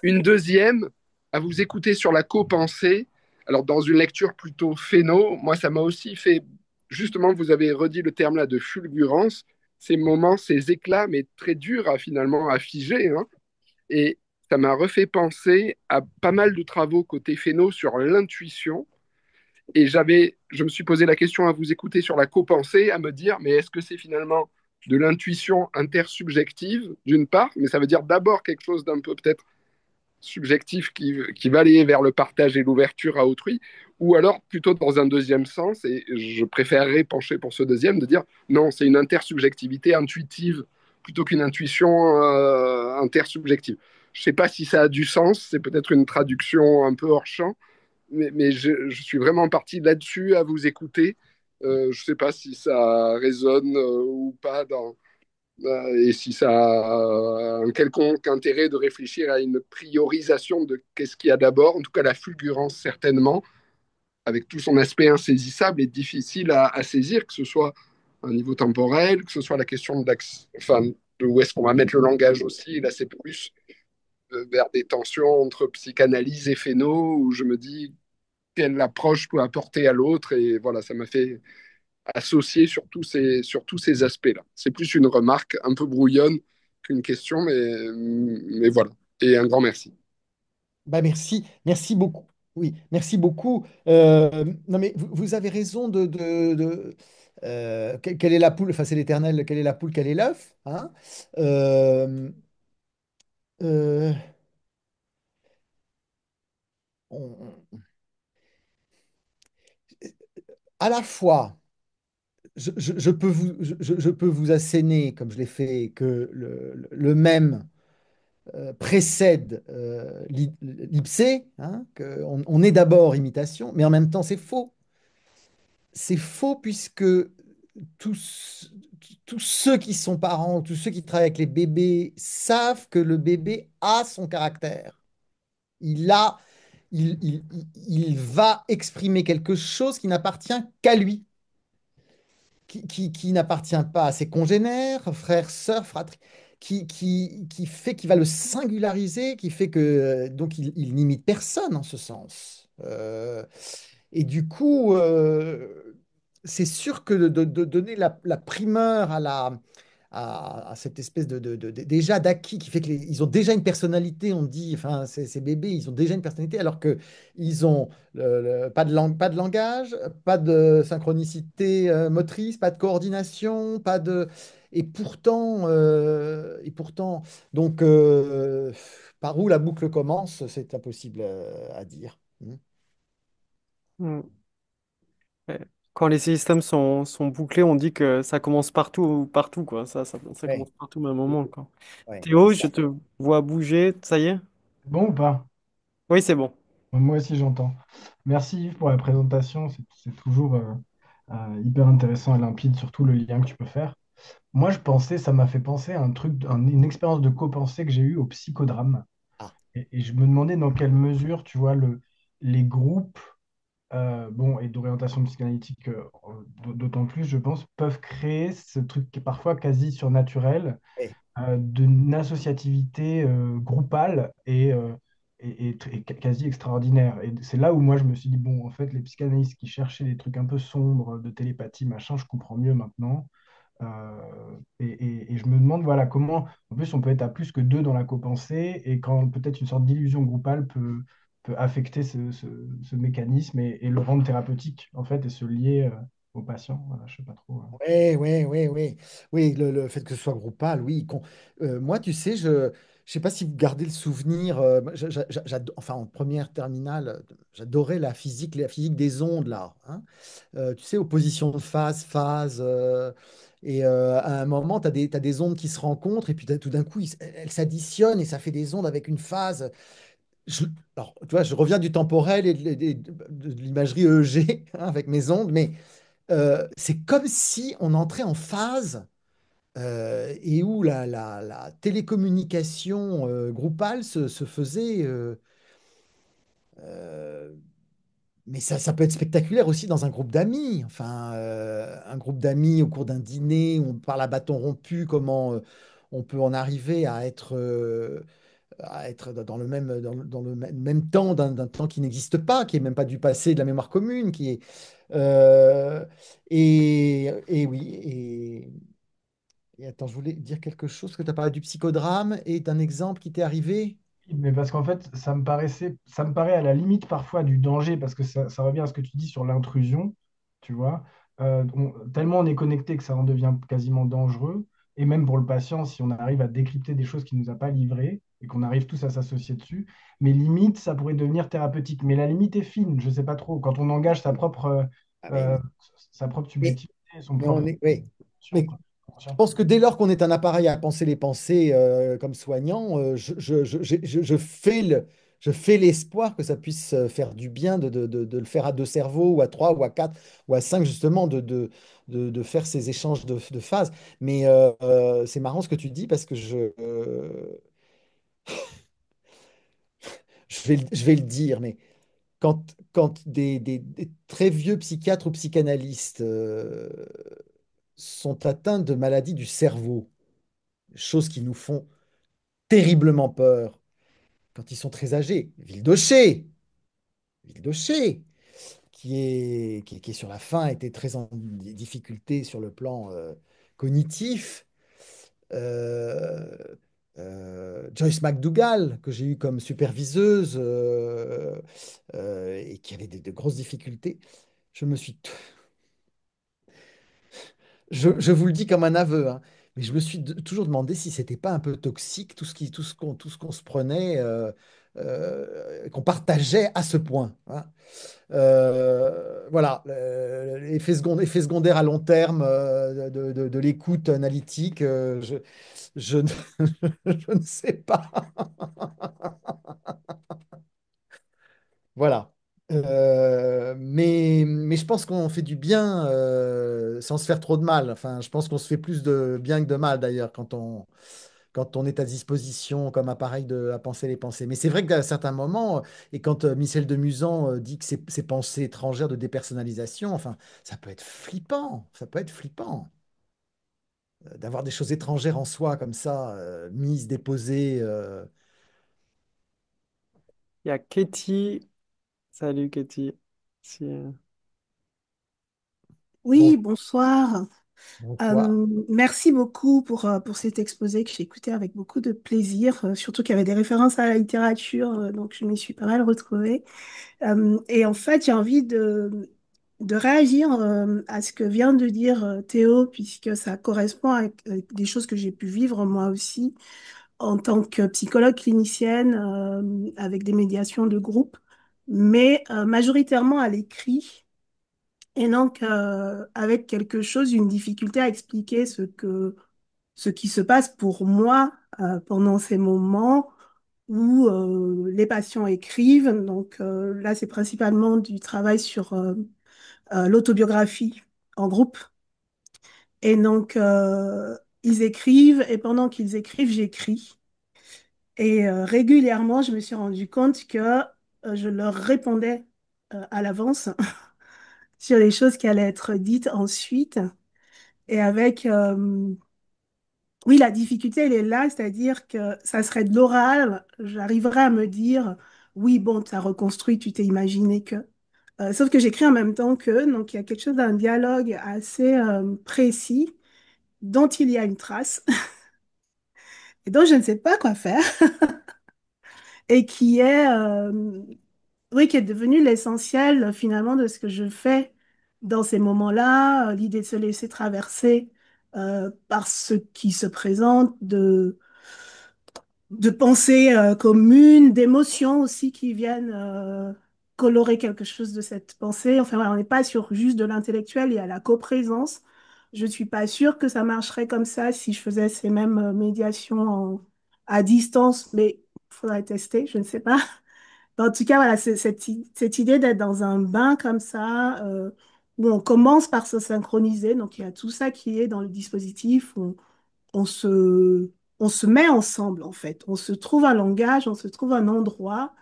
Speaker 6: Une deuxième, à vous écouter sur la copensée. Alors, dans une lecture plutôt phéno, moi, ça m'a aussi fait, justement, vous avez redit le terme là de fulgurance, ces moments, ces éclats, mais très durs à finalement à figer, hein. Et ça m'a refait penser à pas mal de travaux côté phéno sur l'intuition. Et je me suis posé la question à vous écouter sur la copensée, à me dire, mais est-ce que c'est finalement de l'intuition intersubjective, d'une part, mais ça veut dire d'abord quelque chose d'un peu peut-être subjectif qui va aller vers le partage et l'ouverture à autrui, ou alors plutôt dans un deuxième sens, et je préférerais pencher pour ce deuxième, de dire non, c'est une intersubjectivité intuitive plutôt qu'une intuition intersubjective. Je ne sais pas si ça a du sens, c'est peut-être une traduction un peu hors champ, mais je suis vraiment parti là-dessus à vous écouter. Je ne sais pas si ça résonne ou pas et si ça a un quelconque intérêt de réfléchir à une priorisation de qu'est-ce qu'il y a d'abord, en tout cas la fulgurance certainement, avec tout son aspect insaisissable et difficile à saisir, que ce soit un niveau temporel, que ce soit la question enfin, de où est-ce qu'on va mettre le langage aussi. Et là, c'est plus vers des tensions entre psychanalyse et phéno, où je me dis quelle approche peut apporter à l'autre. Et voilà, ça m'a fait associé sur tous ces aspects-là. C'est plus une remarque un peu brouillonne qu'une question, mais voilà. Et un grand merci.
Speaker 2: bah merci, merci beaucoup. Oui, merci beaucoup. Non, mais vous avez raison quelle est la poule? Enfin, c'est l'éternel. Quelle est la poule? Quel est l'œuf? Hein. Euh, euh, on- à la fois, je peux je peux vous asséner, comme je l'ai fait, que le même précède l'ipsée, hein, on est d'abord imitation, mais en même temps, c'est faux. C'est faux puisque tous, tous ceux qui sont parents, tous ceux qui travaillent avec les bébés savent que le bébé a son caractère. Il a, il va exprimer quelque chose qui n'appartient qu'à lui, qui n'appartient pas à ses congénères, frères, sœurs, fratries, qui fait qu'il va le singulariser, qui fait que donc il n'imite personne en ce sens. Et du coup, c'est sûr que de donner la primeur à cette espèce déjà d'acquis qui fait qu'ils ont déjà une personnalité, on dit, enfin, ces bébés, ils ont déjà une personnalité, alors que ils ont pas de langue, pas de langage, pas de synchronicité motrice, pas de coordination, pas de... et pourtant, donc, par où la boucle commence, c'est impossible à dire. Hmm.
Speaker 1: Hmm. Ouais. Quand les systèmes sont bouclés, on dit que ça commence partout, partout, quoi. Ça
Speaker 2: Ouais,
Speaker 1: commence partout au même moment, quoi.
Speaker 2: ouais, c'est
Speaker 1: Théo, je
Speaker 2: ça.
Speaker 1: te vois bouger, ça y est?
Speaker 5: Bon ou pas?
Speaker 1: Oui, c'est bon.
Speaker 5: Moi aussi, j'entends. Merci Yves pour la présentation. C'est toujours hyper intéressant et limpide, surtout le lien que tu peux faire. Moi, ça m'a fait penser à un truc, une expérience de co-pensée que j'ai eue au psychodrame.
Speaker 2: Ah,
Speaker 5: Et je me demandais dans quelle mesure, tu vois, les groupes bon, et d'orientation psychanalytique, d'autant plus, je pense, peuvent créer ce truc qui est parfois quasi surnaturel
Speaker 2: ouais.
Speaker 5: d'une associativité groupale et quasi extraordinaire. Et c'est là où moi je me suis dit, bon, en fait, les psychanalystes qui cherchaient des trucs un peu sombres de télépathie, machin, je comprends mieux maintenant. Et je me demande, voilà, comment, en plus, on peut être à plus que deux dans la copensée, et quand peut-être une sorte d'illusion groupale peut affecter ce mécanisme et le rendre thérapeutique, en fait, et se lier au patient. Voilà, je sais pas trop.
Speaker 2: Ouais, ouais, ouais, ouais. Oui, le fait que ce soit groupal, oui. Moi, tu sais, je sais pas si vous gardez le souvenir, enfin, en première terminale, j'adorais la physique des ondes, là, hein. Tu sais, opposition de phase, phase. À un moment, t'as des ondes qui se rencontrent, et puis tout d'un coup, elles s'additionnent, et ça fait des ondes avec une phase. Je- alors, tu vois, je reviens du temporel et de l'imagerie EEG, hein, avec mes ondes, mais c'est comme si on entrait en phase et où la télécommunication groupale se faisait. Euh, mais ça peut être spectaculaire aussi dans un groupe d'amis. Enfin, un groupe d'amis au cours d'un dîner, où on parle à bâton rompu, comment on peut en arriver à être dans le même, dans le même temps, d'un temps qui n'existe pas, qui est même pas du passé, de la mémoire commune, qui est. euh, et oui, et attends, je voulais dire quelque chose, que tu as parlé du psychodrame et d'un exemple qui t'est arrivé.
Speaker 5: Mais parce qu'en fait, ça me paraît à la limite parfois du danger, parce que ça revient à ce que tu dis sur l'intrusion, tu vois. Tellement on est connecté que ça en devient quasiment dangereux. Et même pour le patient, si on arrive à décrypter des choses qu'il ne nous a pas livrées et qu'on arrive tous à s'associer dessus, mais limite, ça pourrait devenir thérapeutique. Mais la limite est fine, je ne sais pas trop. Quand on engage
Speaker 2: Ah, mais
Speaker 5: euh,
Speaker 2: oui.
Speaker 5: sa propre
Speaker 2: Mais,
Speaker 5: subjectivité, son
Speaker 2: mais on
Speaker 5: propre
Speaker 2: est, oui.
Speaker 5: conscient,
Speaker 2: Mais
Speaker 5: quoi.
Speaker 2: je
Speaker 5: Conscient.
Speaker 2: pense que dès lors qu'on est un appareil à penser les pensées comme soignant, je fais l'espoir que ça puisse faire du bien de le faire à deux cerveaux, ou à trois, ou à quatre, ou à cinq, justement, de faire ces échanges de phases. Mais c'est marrant ce que tu dis, parce que je vais le dire, mais quand des très vieux psychiatres ou psychanalystes sont atteints de maladies du cerveau, choses qui nous font terriblement peur quand ils sont très âgés. Vildoché, qui est sur la fin, était très en difficulté sur le plan cognitif. Euh, Joyce McDougall, que j'ai eu comme superviseuse et qui avait de grosses difficultés. Je me suis je vous le dis comme un aveu, hein, mais je me suis toujours demandé si c'était pas un peu toxique tout ce qu'on se prenait, qu'on partageait à ce point, hein. Voilà, effet secondaire à long terme de l'écoute analytique, je ne je ne sais pas. Voilà. Mais je pense qu'on fait du bien sans se faire trop de mal. Enfin, je pense qu'on se fait plus de bien que de mal d'ailleurs quand on est à disposition comme appareil à penser les pensées. Mais c'est vrai qu'à certains moments, et quand Michel de Musan dit que ces pensées étrangères de dépersonnalisation, enfin, ça peut être flippant. Ça peut être flippant d'avoir des choses étrangères en soi comme ça, mises, déposées.
Speaker 1: Il y a Katie. Salut Katie. Si,
Speaker 2: Bon,
Speaker 7: Oui, bonsoir.
Speaker 2: bonsoir.
Speaker 7: Merci beaucoup pour cet exposé que j'ai écouté avec beaucoup de plaisir, surtout qu'il y avait des références à la littérature, donc je m'y suis pas mal retrouvée. Et en fait, j'ai envie de réagir à ce que vient de dire Théo, puisque ça correspond avec des choses que j'ai pu vivre moi aussi en tant que psychologue clinicienne, avec des médiations de groupe, mais majoritairement à l'écrit. Et donc, avec quelque chose, une difficulté à expliquer ce qui se passe pour moi pendant ces moments où les patients écrivent. Donc là, c'est principalement du travail sur l'autobiographie en groupe. Et donc, ils écrivent, et pendant qu'ils écrivent, j'écris. Et régulièrement, je me suis rendu compte que je leur répondais à l'avance sur les choses qui allaient être dites ensuite. Et avec, oui, la difficulté, elle est là, c'est-à-dire que ça serait de l'oral, j'arriverais à me dire, oui, bon, tu as reconstruit, tu t'es imaginé que. Sauf que j'écris en même temps qu'eux, donc il y a quelque chose d'un dialogue assez précis dont il y a une trace et dont je ne sais pas quoi faire et qui est, oui, qui est devenu l'essentiel finalement de ce que je fais dans ces moments-là, l'idée de se laisser traverser par ce qui se présente, de pensées communes, d'émotions aussi qui viennent colorer quelque chose de cette pensée. Enfin, voilà, on n'est pas sur juste de l'intellectuel, il y a la coprésence. Je ne suis pas sûre que ça marcherait comme ça si je faisais ces mêmes médiations à distance, mais il faudrait tester, je ne sais pas. En tout cas, voilà, c'est cette idée d'être dans un bain comme ça, où on commence par se synchroniser. Donc, il y a tout ça qui est dans le dispositif. On se, on se met ensemble, en fait. On se trouve un langage, on se trouve un endroit.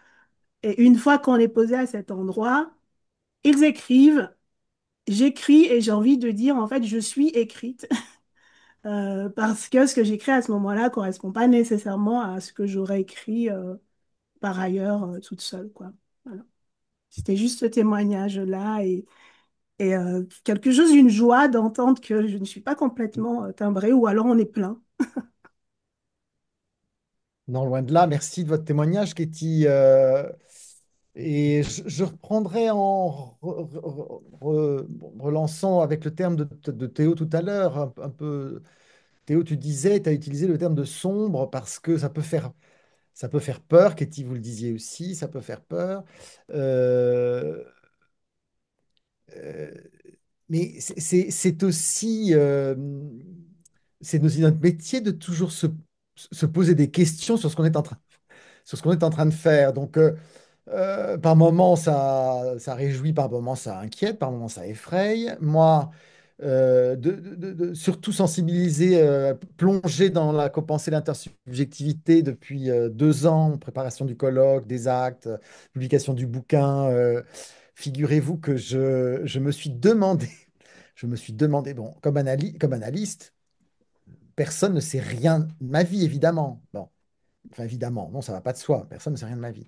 Speaker 7: Et une fois qu'on est posé à cet endroit, ils écrivent, j'écris et j'ai envie de dire, en fait, je suis écrite. Parce que ce que j'écris à ce moment-là ne correspond pas nécessairement à ce que j'aurais écrit par ailleurs toute seule, quoi. Voilà. C'était juste ce témoignage-là et quelque chose, une joie d'entendre que je ne suis pas complètement timbrée ou alors on est plein.
Speaker 2: Non, loin de là. Merci de votre témoignage, Katie. Et je reprendrai en relançant avec le terme de Théo tout à l'heure, un peu. Théo, tu disais, tu as utilisé le terme de sombre parce que ça peut faire peur. Katie, vous le disiez aussi, ça peut faire peur. Euh, euh, mais c'est aussi notre métier de toujours se poser des questions sur ce qu'on est sur ce qu'on est en train de faire. Donc, par moments, ça réjouit, par moments, ça inquiète, par moments, ça effraie. Moi, surtout sensibilisé, plongé dans la co-pensée, l'intersubjectivité depuis 2 ans, préparation du colloque, des actes, publication du bouquin. Figurez-vous que je me suis demandé, je me suis demandé, bon, comme analyste, personne ne sait rien de ma vie, évidemment. Bon, enfin, évidemment, non, ça va pas de soi. Personne ne sait rien de ma vie.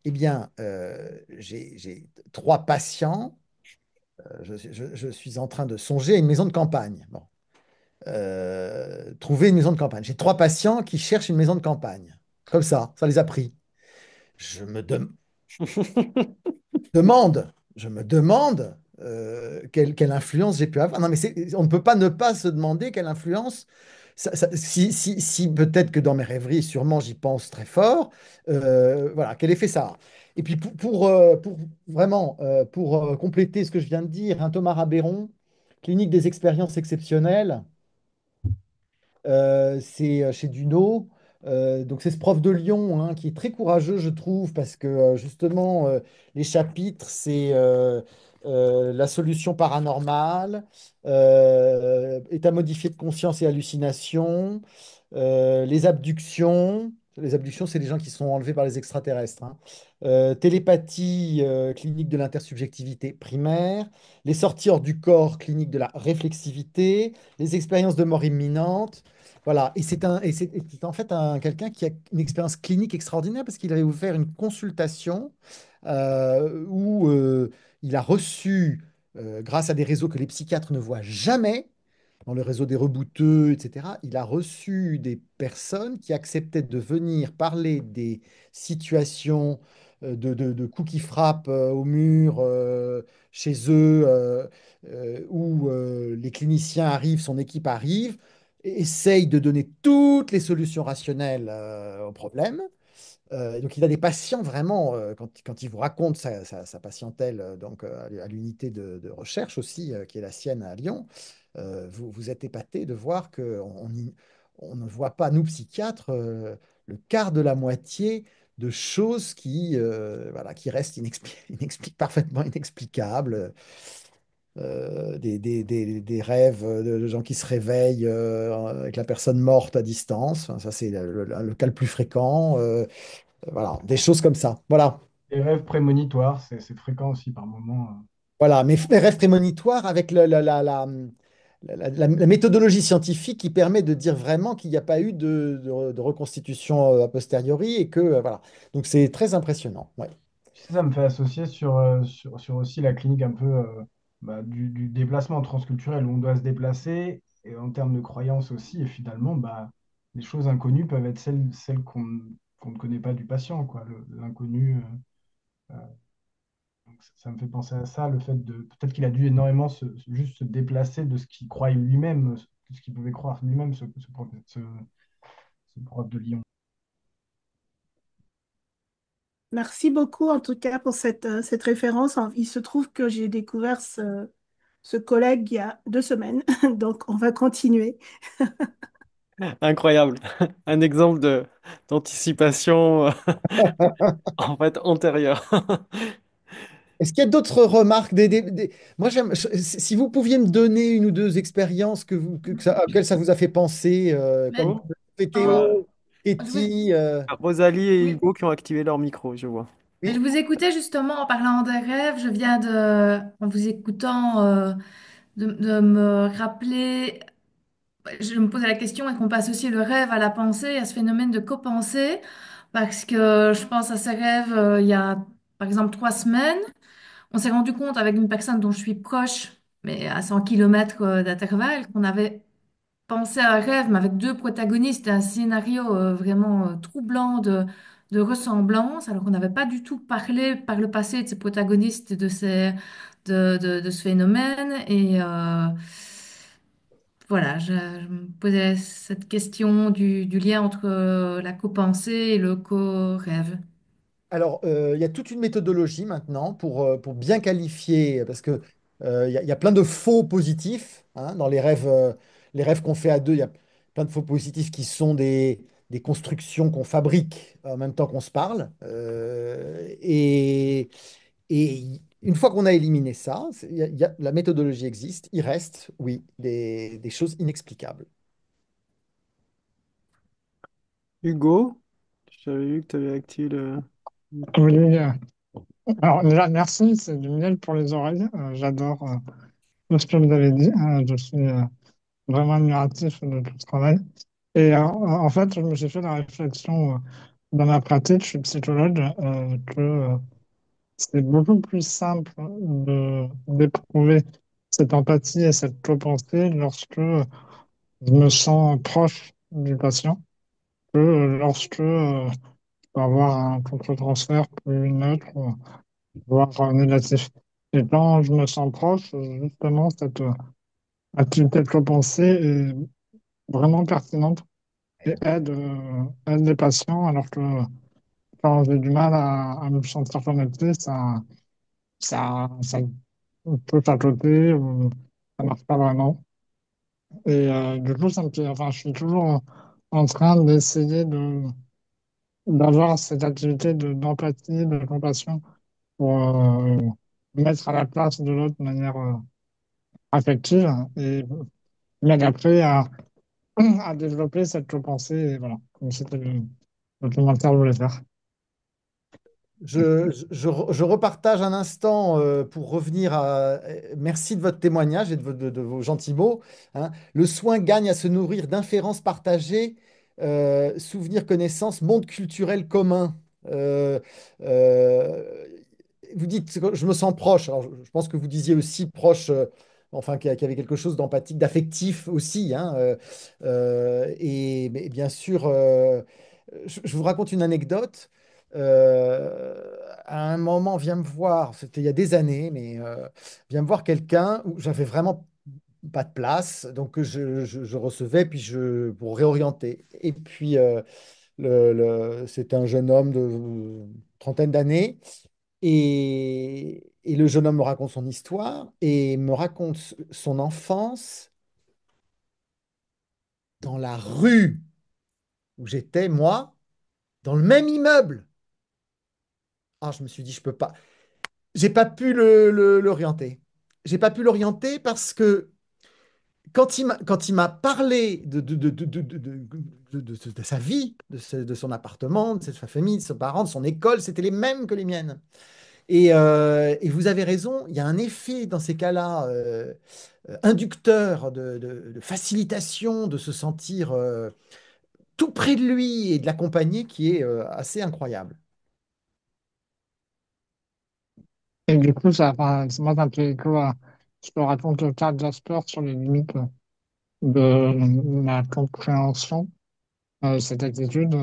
Speaker 2: Eh bien, j'ai 3 patients. Je suis en train de songer à une maison de campagne. Bon, trouver une maison de campagne. J'ai 3 patients qui cherchent une maison de campagne. Comme ça les a pris. Je me je me demande quelle influence j'ai pu avoir. Non, mais on ne peut pas ne pas se demander quelle influence. Si peut-être que dans mes rêveries, sûrement j'y pense très fort, voilà, quel effet ça a. Et puis pour vraiment, pour compléter ce que je viens de dire, hein, Thomas Rabéron, Clinique des expériences exceptionnelles, c'est chez Duno. Donc c'est ce prof de Lyon, hein, qui est très courageux, je trouve, parce que justement, les chapitres, c'est la solution paranormale, état modifié de conscience et hallucination, les abductions. Les abductions, c'est les gens qui sont enlevés par les extraterrestres, hein. Télépathie, clinique de l'intersubjectivité primaire, les sorties hors du corps, clinique de la réflexivité, les expériences de mort imminente. Voilà, et c'est en fait quelqu'un qui a une expérience clinique extraordinaire parce qu'il avait ouvert une consultation où il a reçu, grâce à des réseaux que les psychiatres ne voient jamais, dans le réseau des rebouteux, etc., il a reçu des personnes qui acceptaient de venir parler des situations de coups qui frappent au mur chez eux, où les cliniciens arrivent, son équipe arrive, et essaye de donner toutes les solutions rationnelles au problème. Donc, il a des patients vraiment, quand il vous raconte sa patientèle donc, à l'unité de recherche aussi, qui est la sienne à Lyon, vous êtes épaté de voir qu'on on ne voit pas, nous psychiatres, le quart de la moitié de choses voilà, qui restent parfaitement inexplicables. Des rêves de gens qui se réveillent avec la personne morte à distance. Enfin, ça, c'est le cas le plus fréquent. Voilà, des choses comme ça. Voilà.
Speaker 5: Les rêves prémonitoires, c'est fréquent aussi par moment.
Speaker 2: Voilà, mes rêves prémonitoires avec la méthodologie scientifique qui permet de dire vraiment qu'il n'y a pas eu de reconstitution a posteriori et que voilà. Donc c'est très impressionnant. Ouais.
Speaker 5: Tu sais, ça me fait associer sur aussi la clinique un peu du déplacement transculturel où on doit se déplacer et en termes de croyances aussi. Et finalement, les choses inconnues peuvent être celles qu'on ne connaît pas du patient, quoi, l'inconnu. Donc ça me fait penser à ça, le fait de peut-être qu'il a dû énormément juste se déplacer de ce qu'il croyait lui-même, de ce qu'il pouvait croire lui-même, ce prof de Lyon.
Speaker 7: Merci beaucoup en tout cas pour cette référence. Il se trouve que j'ai découvert ce collègue il y a 2 semaines, donc on va continuer.
Speaker 1: Incroyable. Un exemple d'anticipation en fait antérieure.
Speaker 2: Est-ce qu'il y a d'autres remarques Moi, si vous pouviez me donner une ou deux expériences auxquelles ça vous a fait penser,
Speaker 8: Mais,
Speaker 2: comme
Speaker 1: Oh, voilà.
Speaker 2: Théo,
Speaker 8: je vous,
Speaker 2: Etty.
Speaker 1: Rosalie et
Speaker 8: oui,
Speaker 1: Hugo qui ont activé leur micro, je vois.
Speaker 8: mais je
Speaker 2: Oui.
Speaker 8: vous écoutais justement en parlant des rêves. En vous écoutant, de me rappeler. Je me posais la question, est-ce qu'on peut associer le rêve à la pensée, à ce phénomène de copensée? Parce que je pense à ces rêves il y a, par exemple, 3 semaines. On s'est rendu compte avec une personne dont je suis proche, mais à 100 kilomètres d'intervalle, qu'on avait pensé à un rêve, mais avec deux protagonistes, et un scénario vraiment troublant de ressemblance, alors qu'on n'avait pas du tout parlé par le passé de ces protagonistes, de ce phénomène. Et voilà, je me posais cette question du lien entre la copensée et le co-rêve.
Speaker 2: Alors, il y a toute une méthodologie maintenant pour bien qualifier, parce que il y a plein de faux positifs hein, dans les rêves qu'on fait à deux. Il y a plein de faux positifs qui sont des constructions qu'on fabrique en même temps qu'on se parle. Et une fois qu'on a éliminé ça, la méthodologie existe. Il reste, oui, des choses inexplicables.
Speaker 1: Hugo, j'avais vu que tu avais activé le micro.
Speaker 9: Oui, alors déjà, merci, c'est du miel pour les oreilles. J'adore tout ce que vous avez dit. Je suis vraiment admiratif de tout ce travail. Et en fait, je me suis fait la réflexion dans ma pratique, je suis psychologue, que c'est beaucoup plus simple d'éprouver cette empathie et cette co-pensée lorsque je me sens proche du patient que lorsque je peux avoir un contre-transfert plus neutre, voire négatif. Et quand je me sens proche, justement, cette activité de co-pensée est vraiment pertinente et aide les patients, alors que quand j'ai du mal à me sentir connecté, ça peut côté ou ça marche pas vraiment. Et du coup, enfin, je suis toujours en train d'essayer d'avoir cette activité d'empathie, de compassion pour me mettre à la place de l'autre de manière affective et m'aide après à développer cette pensée. Et voilà, comme c'était le commentaire que je voulais faire.
Speaker 2: Je repartage un instant pour revenir à. Merci de votre témoignage et de vos gentils mots. Hein. Le soin gagne à se nourrir d'inférences partagées, souvenirs, connaissances, monde culturel commun. Euh, euh, Vous dites, que je me sens proche. Alors, je pense que vous disiez aussi proche, enfin, qu'il y avait quelque chose d'empathique, d'affectif aussi. Hein, mais bien sûr, je vous raconte une anecdote. À un moment, vient me voir, c'était il y a des années, mais vient me voir quelqu'un où j'avais vraiment pas de place, donc je recevais puis pour réorienter. Et puis c'était un jeune homme de trentaine d'années, et le jeune homme me raconte son histoire et me raconte son enfance dans la rue où j'étais moi, dans le même immeuble. Ah, je me suis dit, je peux pas. J'ai pas pu l'orienter. J'ai pas pu l'orienter parce que quand il m'a parlé de sa vie, de son appartement, de sa famille, de ses parents, de son école, c'était les mêmes que les miennes. Et vous avez raison, il y a un effet dans ces cas-là inducteur de facilitation, de se sentir tout près de lui et de l'accompagner qui est assez incroyable.
Speaker 9: Et du coup, moi, ça me fait écho à ce que raconte Karl Jasper sur les limites de la compréhension, cette attitude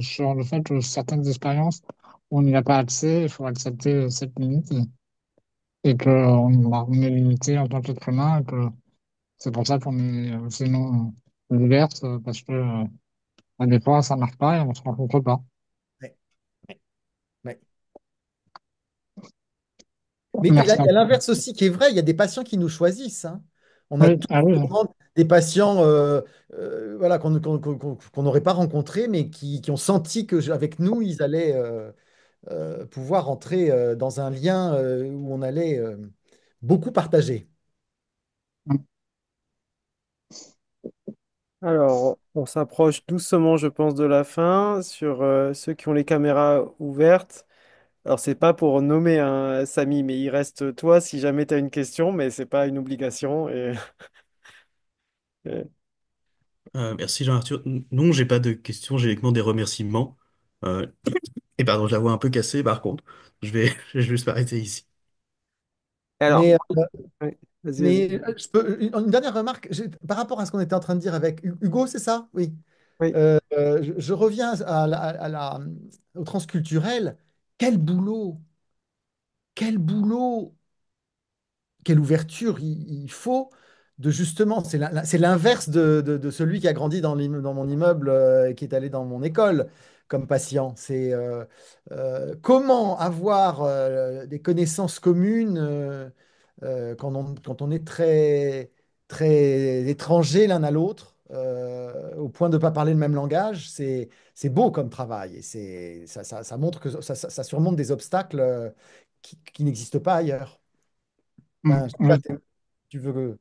Speaker 9: sur le fait que certaines expériences, on n'y a pas accès, il faut accepter cette limite et qu'on est limité en tant qu'être humain et que c'est pour ça qu'on est aussi non divers parce que des fois, ça marche pas et on se rencontre pas.
Speaker 2: Ouais, ouais, ouais. Mais
Speaker 9: Merci à
Speaker 2: il y a
Speaker 9: vous.
Speaker 2: l'inverse aussi qui est vrai, il y a des patients qui nous choisissent, hein. On a
Speaker 9: Oui,
Speaker 2: tous
Speaker 9: ah oui,
Speaker 2: vraiment des patients voilà, qu'on n'aurait pas rencontrés, mais qui ont senti que avec nous, ils allaient pouvoir entrer dans un lien où on allait beaucoup partager.
Speaker 1: Alors, on s'approche doucement, je pense, de la fin sur ceux qui ont les caméras ouvertes. Alors, c'est pas pour nommer un Samy, mais il reste toi si jamais tu as une question, mais c'est pas une obligation. Et-
Speaker 10: Merci Jean-Arthur. Non, j'ai pas de questions, j'ai uniquement des remerciements. Euh, et pardon, je la vois un peu cassée par contre. Je vais juste m'arrêter ici.
Speaker 1: Alors,
Speaker 2: Mais
Speaker 1: ouais, vas-y, vas-y.
Speaker 2: une dernière remarque par rapport à ce qu'on était en train de dire avec Hugo, c'est ça? Oui.
Speaker 1: Oui.
Speaker 2: Je reviens au transculturel. Quel boulot! Quel boulot! Quelle ouverture il faut de justement, c'est l'inverse de celui qui a grandi dans mon immeuble et qui est allé dans mon école comme patient. C'est comment avoir des connaissances communes quand on est très étranger l'un à l'autre, au point de ne pas parler le même langage. C'est beau comme travail et ça montre que ça surmonte des obstacles qui n'existent pas ailleurs. Enfin, je sais pas,
Speaker 9: oui.
Speaker 2: tu veux que...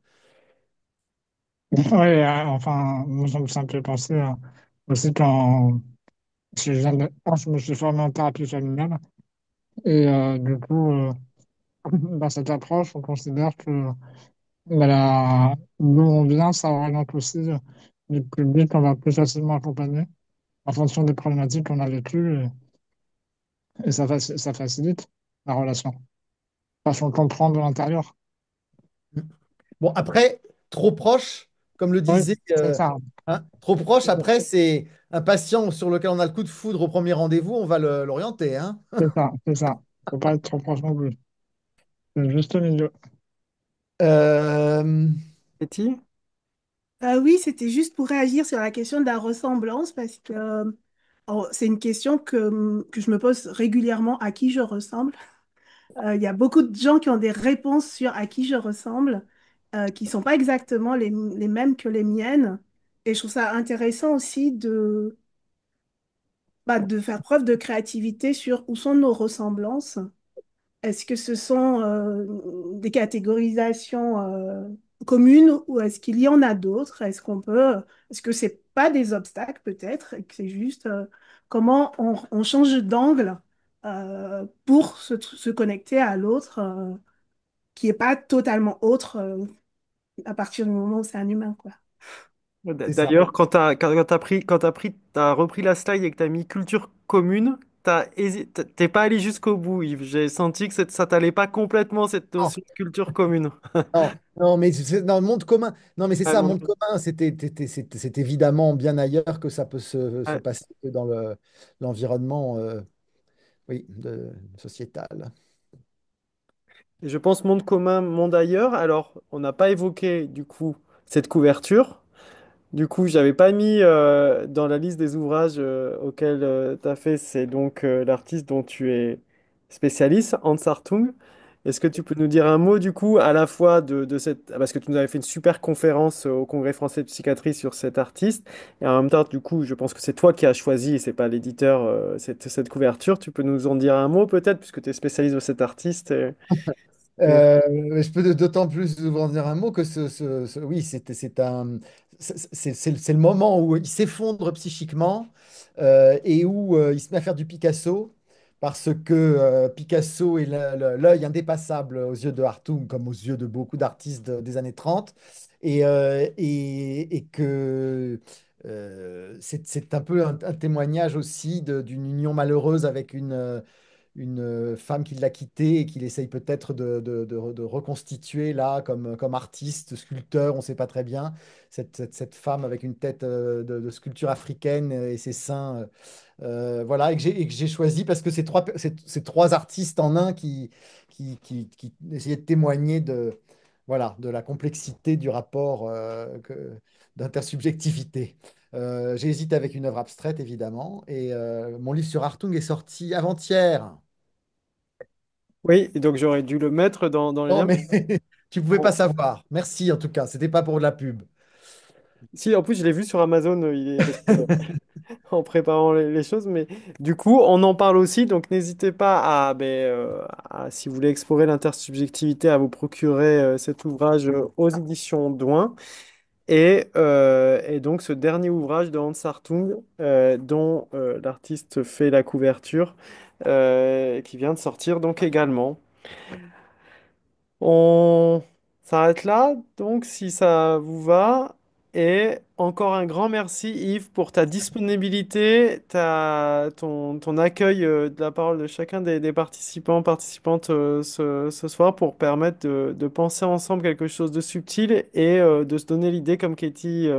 Speaker 9: Oui, enfin, moi, ça me fait penser aussi quand quand je me suis formé en thérapie familiale. Et du coup, dans cette approche, on considère que d'où on vient, ça oriente aussi le public qu'on va plus facilement accompagner en fonction des problématiques qu'on a vécues et ça facilite la relation. Parce qu'on comprend de l'intérieur.
Speaker 2: Bon, après, trop proche, comme le
Speaker 9: Oui,
Speaker 2: disait,
Speaker 9: c'est ça.
Speaker 2: hein, trop proche, après, c'est un patient sur lequel on a le coup de foudre au premier rendez-vous, on va l'orienter, hein.
Speaker 9: C'est ça, c'est ça. Faut pas être trop proche non plus. C'est juste au milieu.
Speaker 2: Euh,
Speaker 1: Betty?
Speaker 7: Oui, c'était juste pour réagir sur la question de la ressemblance, parce que c'est une question que je me pose régulièrement, à qui je ressemble. Il y a beaucoup de gens qui ont des réponses sur à qui je ressemble, qui ne sont pas exactement les mêmes que les miennes. Et je trouve ça intéressant aussi de faire preuve de créativité sur où sont nos ressemblances. Est-ce que ce sont des catégorisations communes ou est-ce qu'il y en a d'autres? Est-ce que c'est pas des obstacles peut-être et que c'est juste comment on change d'angle pour se connecter à l'autre qui est pas totalement autre à partir du moment où c'est un humain, quoi.
Speaker 2: c'est ça.
Speaker 1: D'ailleurs, quand t'as repris la slide et que t'as mis culture commune, t'es pas allé jusqu'au bout, Yves. J'ai senti que ça t'allait pas complètement cette
Speaker 2: Non,
Speaker 1: notion de culture commune.
Speaker 2: non, non, mais c'est dans le monde commun. Non, mais c'est
Speaker 1: Ah,
Speaker 2: ça,
Speaker 1: non,
Speaker 2: monde commun, c'est évidemment bien ailleurs que ça peut se
Speaker 1: ouais.
Speaker 2: passer que dans l'environnement oui, sociétal.
Speaker 1: Et je pense monde commun, monde ailleurs. Alors, on n'a pas évoqué du coup cette couverture. Du coup, j'avais pas mis dans la liste des ouvrages auxquels tu as fait, c'est donc l'artiste dont tu es spécialiste, Hans Hartung. Est-ce que tu peux nous dire un mot du coup à la fois de cette... Parce que tu nous avais fait une super conférence au Congrès français de psychiatrie sur cet artiste, et en même temps, du coup, je pense que c'est toi qui as choisi, et c'est pas l'éditeur, cette couverture. Tu peux nous en dire un mot peut-être, puisque tu es spécialiste de cet artiste. Et-
Speaker 2: Je peux d'autant plus vous en dire un mot que oui, c'est le moment où il s'effondre psychiquement et où il se met à faire du Picasso parce que Picasso est l'œil indépassable aux yeux de Hartung comme aux yeux de beaucoup d'artistes des années 30 et que c'est un peu un témoignage aussi d'une union malheureuse avec une femme qui l'a quitté et qu'il essaye peut-être de reconstituer là comme artiste, sculpteur, on ne sait pas très bien. Cette femme avec une tête de sculpture africaine et ses seins. Voilà, et que j'ai choisi parce que ces trois artistes en un qui essayaient de témoigner voilà, de la complexité du rapport d'intersubjectivité. J'ai hésité avec une œuvre abstraite, évidemment, et mon livre sur Hartung est sorti avant-hier.
Speaker 1: Oui, et donc j'aurais dû le mettre dans les
Speaker 2: Non,
Speaker 1: liens.
Speaker 2: mais tu pouvais pas savoir. Merci en tout cas. C'était pas pour de la pub.
Speaker 1: Si, en plus, je l'ai vu sur Amazon, parce que, en préparant les choses, mais du coup, on en parle aussi, donc n'hésitez pas si vous voulez explorer l'intersubjectivité, à vous procurer cet ouvrage aux éditions Douin. Et donc, ce dernier ouvrage de Hans Hartung, dont l'artiste fait la couverture, qui vient de sortir donc également. On s'arrête là, donc, si ça vous va. Et encore un grand merci, Yves, pour ta disponibilité, ton accueil de la parole de chacun des participants, participantes ce soir pour permettre de penser ensemble quelque chose de subtil et de se donner l'idée, comme Katie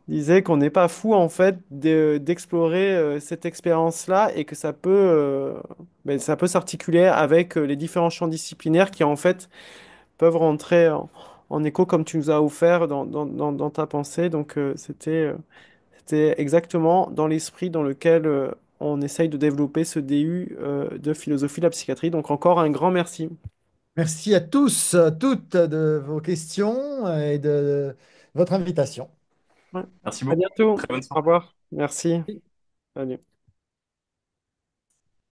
Speaker 1: disait, qu'on n'est pas fou en fait d'explorer cette expérience-là et que ça peut s'articuler avec les différents champs disciplinaires qui en fait peuvent rentrer en écho comme tu nous as offert dans ta pensée. Donc c'était exactement dans l'esprit dans lequel on essaye de développer ce DU de philosophie de la psychiatrie. Donc encore un grand merci.
Speaker 2: Merci à tous, toutes de vos questions et de votre invitation.
Speaker 1: Ouais.
Speaker 4: Merci
Speaker 1: À
Speaker 4: beaucoup.
Speaker 1: bientôt.
Speaker 4: Très bonne
Speaker 1: Au
Speaker 4: soirée.
Speaker 1: revoir. Merci. Salut.